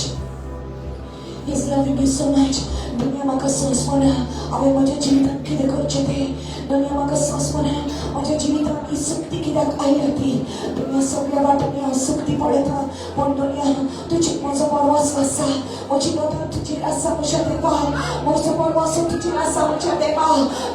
He's loving you so much. दुनिया म्हाका सांसपणा हांवें म्हज्या जिवितांत कितें करचें तें. दुनिया म्हाका सांसपणा म्हज्या जिवितांत ही सक्ती कित्याक आयल्या ती. दुनिया सगळ्या वाटेनी हांव सक्ती पळयता पूण दुनिया तुजी म्हजो परवास आसा. म्हजी नदर तुजेर आसा म्हज्या देवा. म्हजो परवासो तुजेर आसा म्हज्या देवा.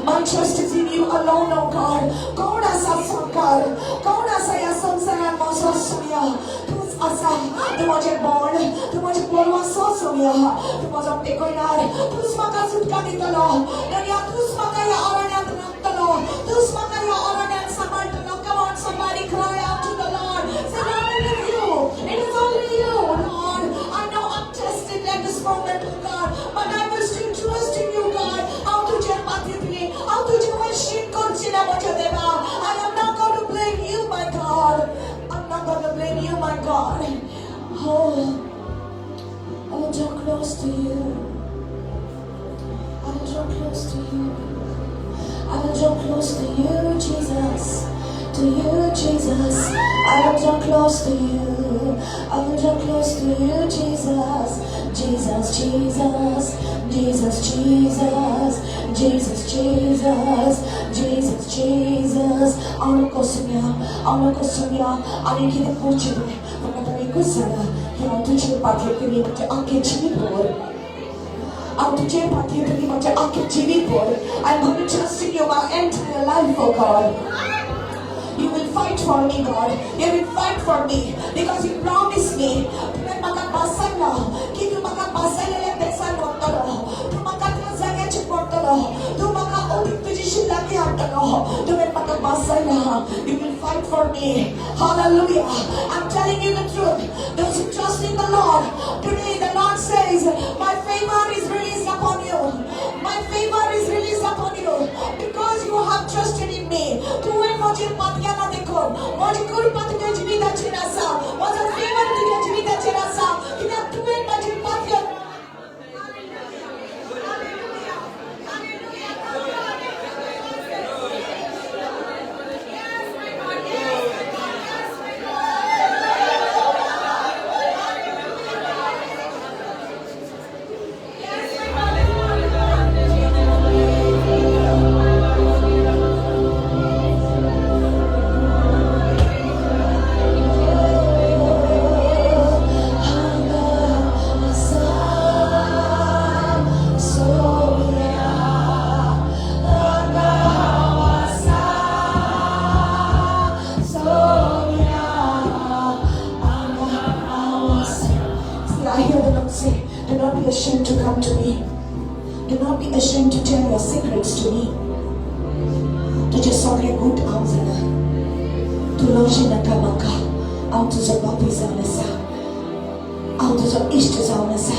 My trust is in you alone, oh God. कोण आसा सरकार? कोण आसा ह्या संवसारांत म्हजो सुर्या? तूंच आसा. तूं म्हजें बोड. तूं म्हजें परवासो सुर्या. तूं म्हजो तेकयणार. तूंच म्हाका सुटका दितलो. दुनिया तूंच म्हाका ह्या अरण्यांत राखतलो. तूंच म्हाका ह्या अरण्यांत सांबाळटलो. Come on, somebody cry out to the Lord. Say, Lord, it is you. It is only you, Lord. I know I'm tested at this moment, oh God, but I will still trust in you, God. हांव तुजेर पातयतलें. हांव तुजें worship करचें ना म्हज्या देवा. And I'm not going to blame you, my God. I'm not going to blame you, my God. Oh, I will draw close to you. I will draw close to you. I will draw close to you, Jesus. To you, Jesus. I will draw close to you. I will draw close to you, Jesus. Jesus, Jesus. Jesus, Jesus. Jesus, Jesus. Jesus, Jesus. Auna kosumya. Ani kide kurchide. Makatani kusara. Hiya tujhe pathe kini mujhe aankheं chini bol. I'm going to trust in you my entire life, oh God. You will fight for me, God. You will fight for me because you promised me. You will fight for me. Hallelujah. I'm telling you the truth. Those who trust in the Lord, today the Lord says, my favor is released upon you. My favor is released upon you because you have trusted in me. Tu en moje patiyana dekho. Moje kurpa tujhe jivita chenasa. Moje favor tujhe jivita chenasa. Kina tu en moje patiyana. Ashamed to come to me. Do not be ashamed to tell your secrets to me. तुझे सगळे गुट हांव जाणा. तूं लोजी नाका म्हाका. हांव तुजो बापूय जावन आसा. हांव तुजो इश्ट जावन आसा.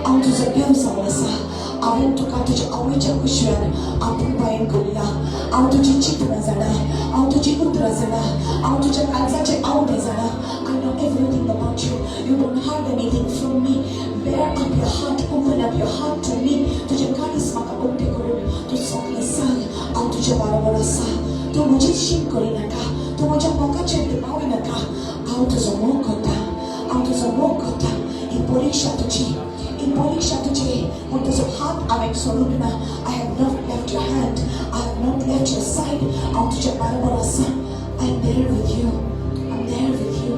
हांव तुजो देव जावन आसा. हांवें तुका तुज्या आवयच्या कुशव्यान आपुणबायेन घुल्ला. हांव तुजी चिंतनां जाणा. हांव तुजी उतरां जाणा. हांव तुज्या काळजाचे आवडे जाणा. I know everything about you. You don't hide anything from me. Bear up your heart, open up your heart to me. तुझे काळीज म्हाका उक्ते करून तूं सगळें सांग. हांव तुज्या बरोबर आसा. तूं म्हजी शीम करिनाका. तूं म्हज्या मोगाचेर दुबावी नाका. हांव तुजो मोग करता. हांव तुजो मोग करता. ही परीक्षा तुजी. ही परीक्षा तुजी. पूण तुजो हात हांवें सोडूंक ना. I have not left your hand. I have not left your side. हांव तुज्या बरोबर आसा. I am there with you. I'm there with you.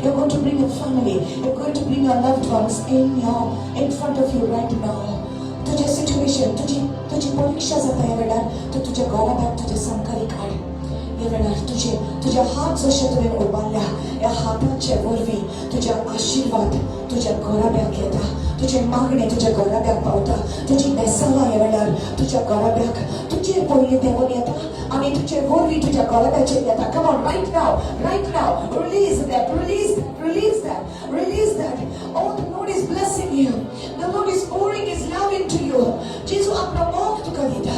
You're going to bring your family. You're going to bring your loved ones in front of you right now. तुझे situation, तुझी परीक्षा जाता है वेळा, तो तुझ्या घरात तुझे संकरी काढ. या वेळा तुझ्या हात जसे तुवें उबारल्या, या हाताचे वरवी तुझ्या आशीर्वाद तुझ्या घराब्याक येता. तुझे मागणे तुझ्या घराब्याक पावता. तुझी बेसावा या वेळार तुझ्या घराब्याक तुझे पयले देवून येता आणि तुझे वरवी तुझ्या घराब्याचे येता. Come on, right now, release that. Oh, the Lord is blessing you. The Lord is pouring His love into you. Jesus अपना मोग तुका दिता.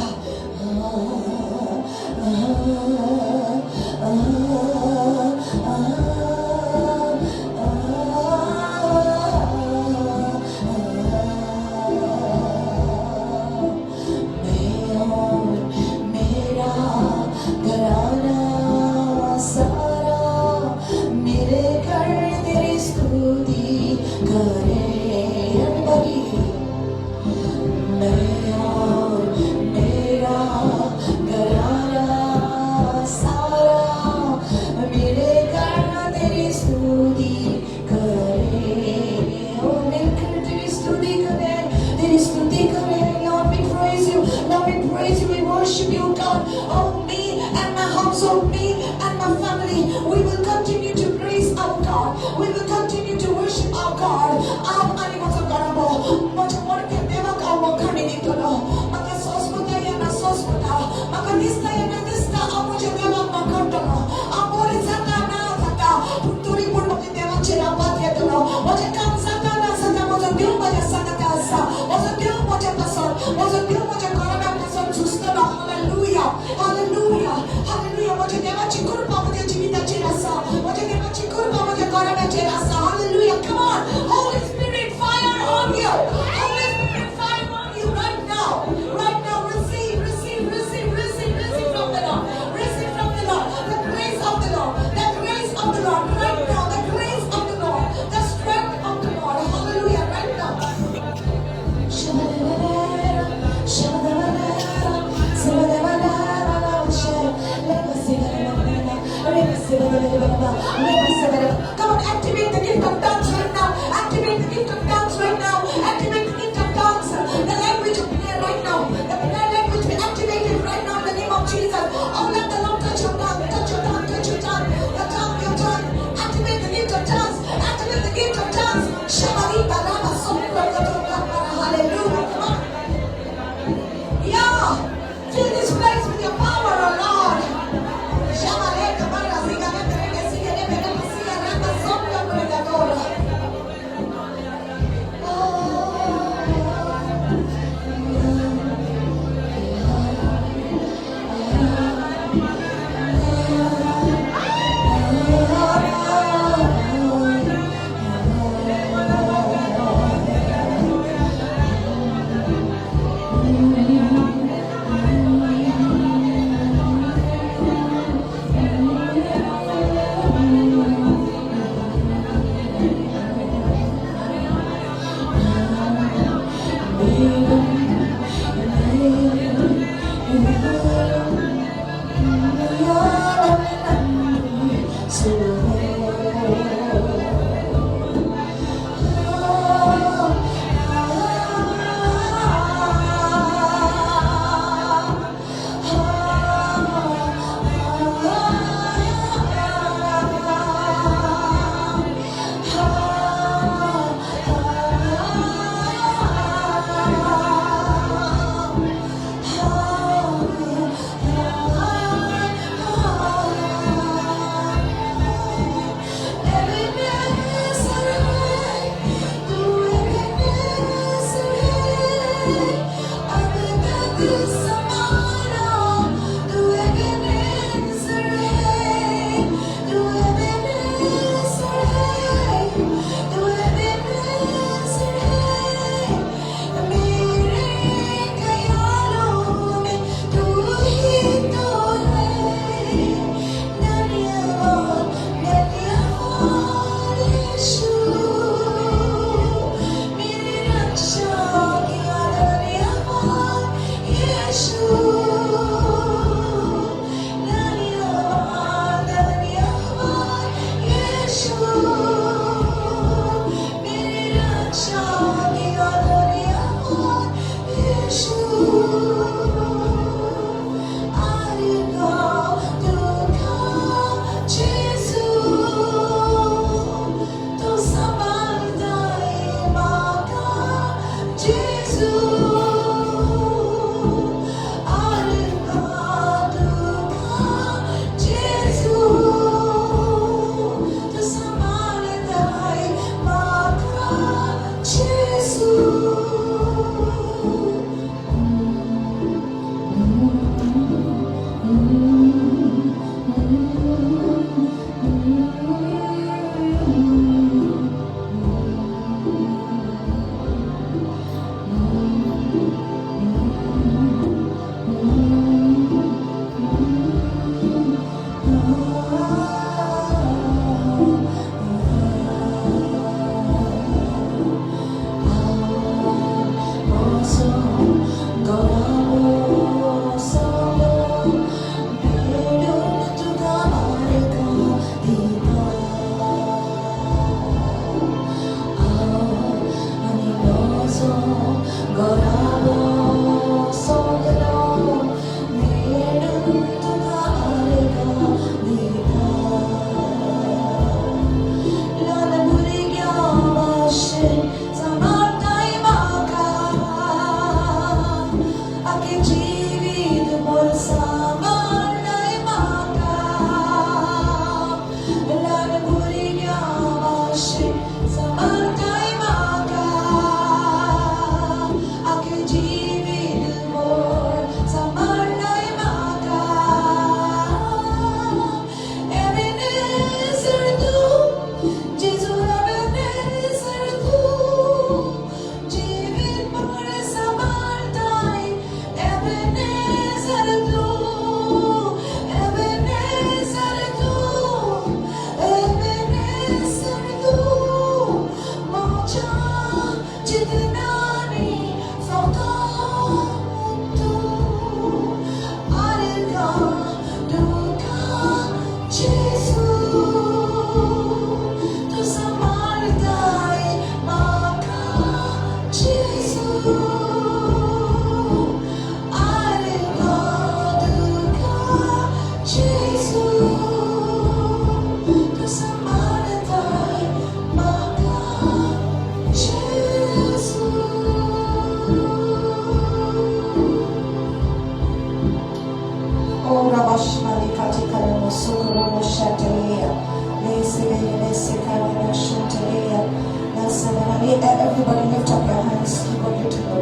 Hallelujah. Everybody lift up your hands. Keep on beautiful.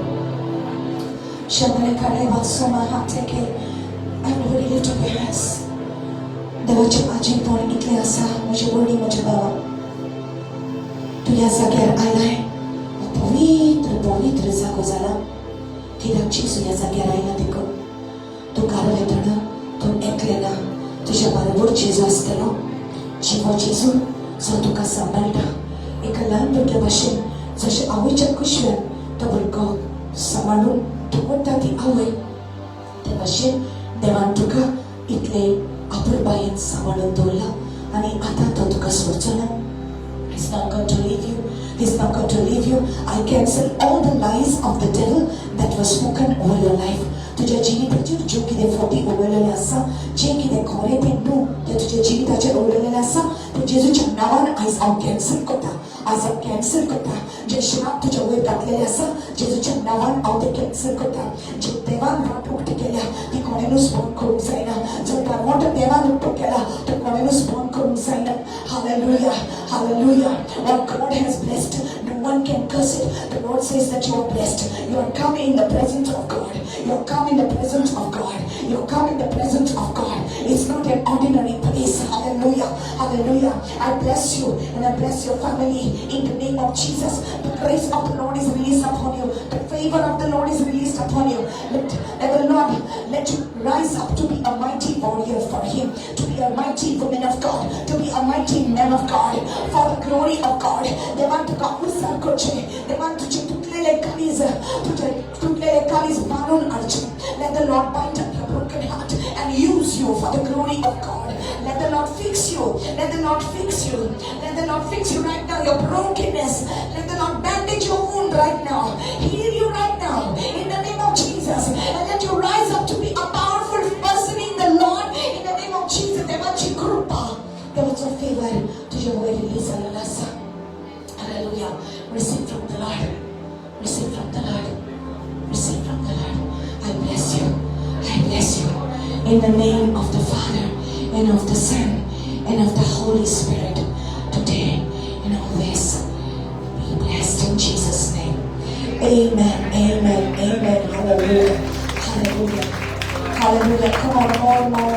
Everybody lift up your hands. देवाची माझी पोर इतली आसा म्हजी body म्हजे बाबा तू ह्या जाग्यार आयलाय पवित्र पवित्र जागो जाला कित्याक जेजू ह्या जाग्यार आयला देखून तू घरा येतना तू एकलेला तुझ्या बरोबर जेजू आसतलो जिवो जेजू जो तुका सांबाळटा एका ल्हान भुरग्या भाशेन जशें आवयच्या कुशव्यान तो भुरगो सांबाळून दवरता ती आवय ते भाशेन देवान तुका इतले आपुरबायेन सांबाळून दवरला आनी आतां तो तुका सोडचो ना. He's not going to leave you. He's not going to leave you. I cancel all the lies of the devil that was spoken over your life. तुझ्या जिविताचेर ज्यो कितें फोटी उलयलेले आसा जे कितें खरें तें न्हू तें तुज्या जिविताचेर उलयलेलें आसा तें जेजूच्या नांवान आयज हांव कॅन्सल करता. आयज हांव कॅन्सल करता. जे श्राप तुज्या वयर घातलेले आसा जेजूच्या नांवान हांव ते कॅन्सल करता. जे देवान वाट उक्ती केल्या ती कोणेनूच बंद करूंक जायना. जो दारवंट देवान उक्तो केला तो कोणेनूच बंद करूंक जायना. Hallelujah, hallelujah. What God has blessed, no one can curse it. The Lord says that you are blessed. You are come in the presence of God. You are come in the presence of God. You are come in the presence of God. It's not an ordinary place. Hallelujah, hallelujah. I bless you and I bless your family in the name of Jesus. The grace of the Lord is released upon you. The favor of the Lord is released upon you. Let the Lord let you rise up to be a mighty warrior for Him, to be a mighty woman of God, to be a mighty man of God, for the glory of God. They want to come with some coaching. They want to let the Lord bind up your broken heart and use you for the glory of God. Let the Lord fix you. Let the Lord fix you. Let the Lord fix you right now. Your brokenness. Let the Lord bandage your wound right now. Heal you right now in the name of Jesus. And let you rise up to be a powerful person in the Lord in the name of Jesus. Devachi Krupa. Devachi favor to your way release. Hallelujah. Receive from the Lord. Receive from the Lord. Receive from the Lord. I bless you. I bless you. In the name of the Father and of the Son and of the Holy Spirit. Today and always be blessed in Jesus' name. Amen. Amen. Amen. Hallelujah. Hallelujah. Hallelujah. Come on, more. More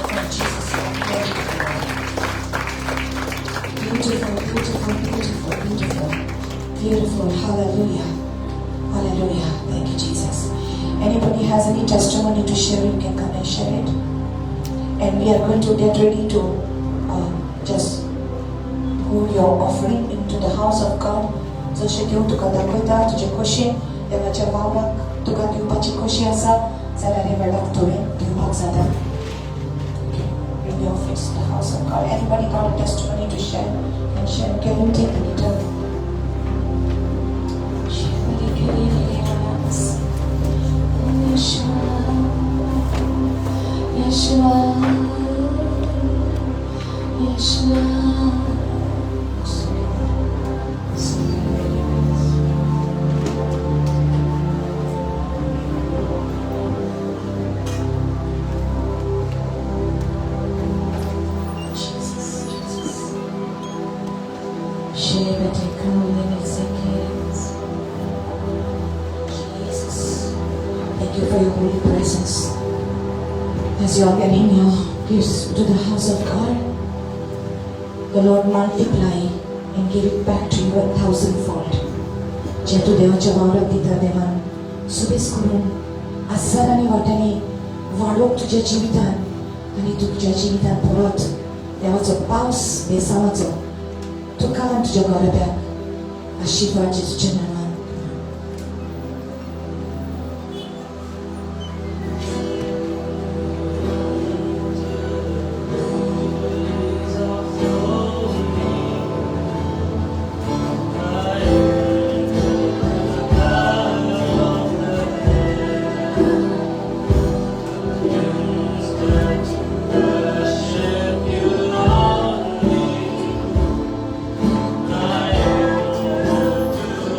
from Jesus. Beautiful, beautiful, beautiful, beautiful. Beautiful. Hallelujah. Hallelujah. Thank you, Jesus. Anybody has any testimony to share, you can come and share it. And we are going to get ready to just pour your offering into the house of God. So she came to Kadakoita, to Jekoshi, the Machavama, to Kadiupachi Koshi Asa, Salari Vedok to him, to Moxada. Bring your offerings to the house of God. Anybody got a testimony to share? And share, can you take the guitar? Yeshua, Yeshua, Jesus, thank you for your holy presence. As you are getting your gifts to the house of God, the Lord multiply and give it back to you 1,000-fold. जे तू देवाच्या वावरात दिता देवान सुबेस करून आसारांनी वाटांनी वाडोवंक तुज्या जिवितांत आनी तुज्या जिवितांत परत देवाचो पावस बेसावाचो तुका आनी तुज्या घराब्याक आशिर्वाद जेजूच्या नांवान.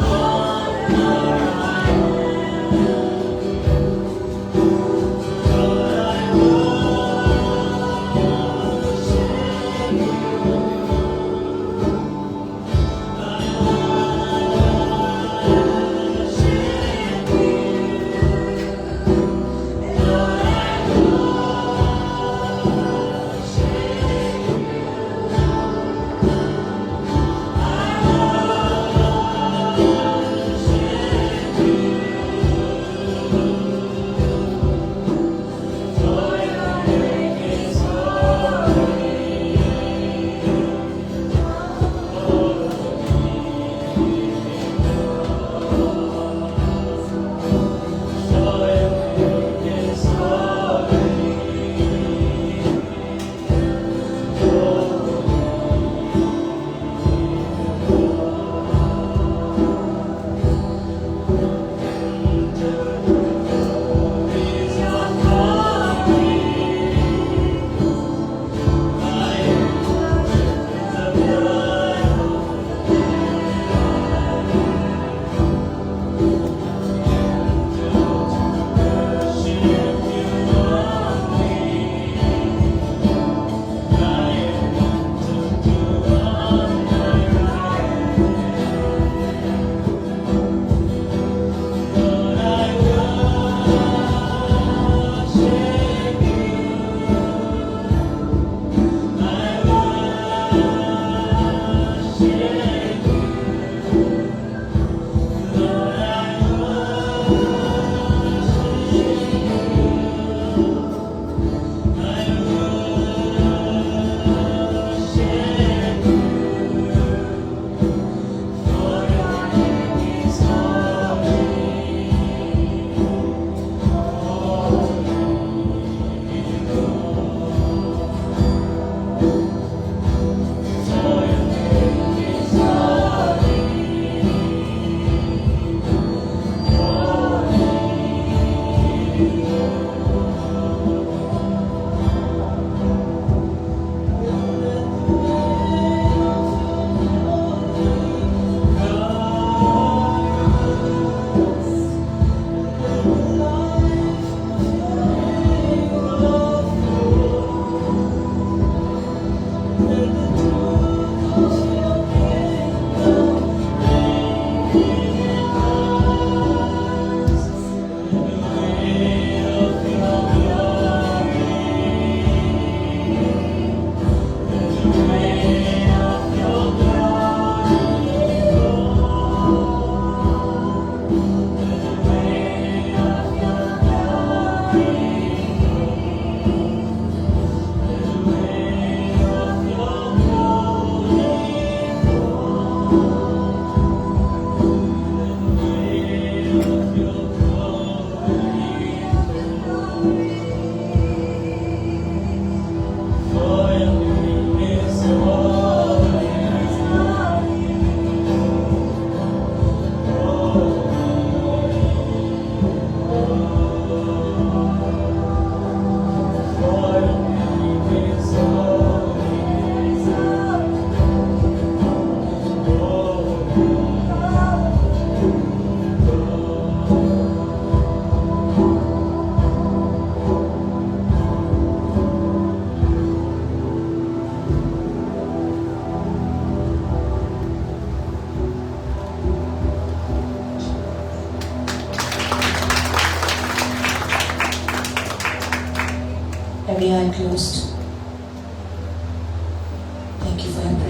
Oh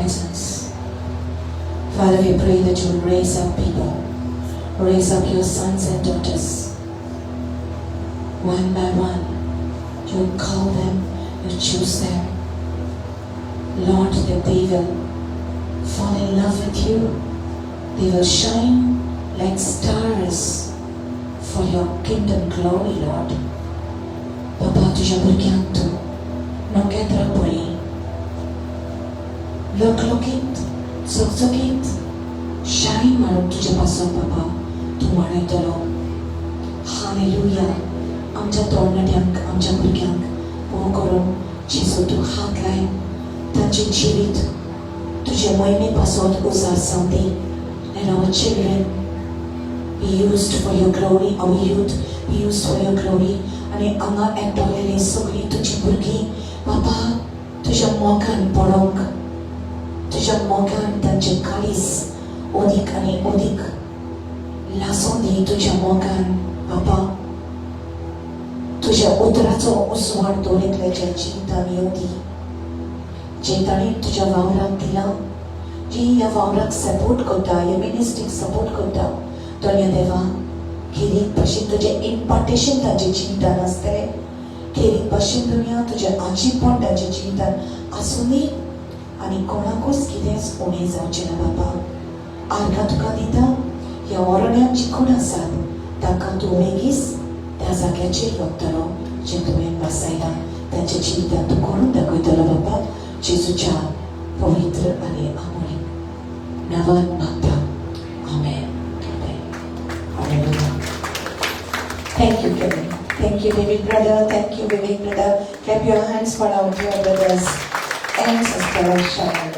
presence. Father, we pray that you will raise up people, raise up your sons and daughters. One by one, you will call them, you choose them. Lord, that they will fall in love with you. They will shine like stars for your kingdom glory, Lord. Papa, तुझ्या भुरग्यांक तूं नोकेत्र पळय. लोकलोकीत, चकचकीत, shine मारून तुझ्या पासून बाबा तूं वाडयतलो. Hallelujah. आमच्या तरणाट्यांक, आमच्या भुरग्यांक वो करून जेजू तूं हात लाय. तांचे जिवीत तुझ्या मोहिमे पासून उजार जावंदी. Let our children be used for your glory, our youth be used for your glory. आणि हांगा एकठांयलेली सगळी तुजी भुरगीं बाबा तुझ्या मोगान पडोंक, तुझ्या मोगान तांचें काळीज ओदीक आनी ओदीक लासून दी. तुझ्या मोगान बाबा तुझ्या उदराचो उसवाड दवरितल्याच्या जिवितान येवं दी. जे ताणें तुझ्या वावराक दिलां, जी ह्या वावराक सपोर्ट करता, ह्या मिनिस्ट्रीक सपोर्ट करता, धन्य देवा. खेरीक भाशेन तुजें इम्पार्टेशन तांच्या जिवितान आसतलें. खेरीक भाशेन दुनिया तुजें आजीपण तांच्या जिवितान आसूं दी आनी कोणाकूच कितेंच उणें जावचें ना बाबा. आर्गां तुका दिता. ह्या ओरड्यांत जी कोण आसात तांकां तूं बेगीस त्या जाग्याचेर व्हरतलो जे तुवें बसयलां. तांच्या जिवितांत तूं करून दाखयतलो बाबा. जेजूच्या पवित्र आनी अमोल नांवान मागता. आमेन. Hallelujah. Thank you, Kevin. Thank you, David brother. Thank you, Vivek brother. Clap your hands for our dear brothers and sisters.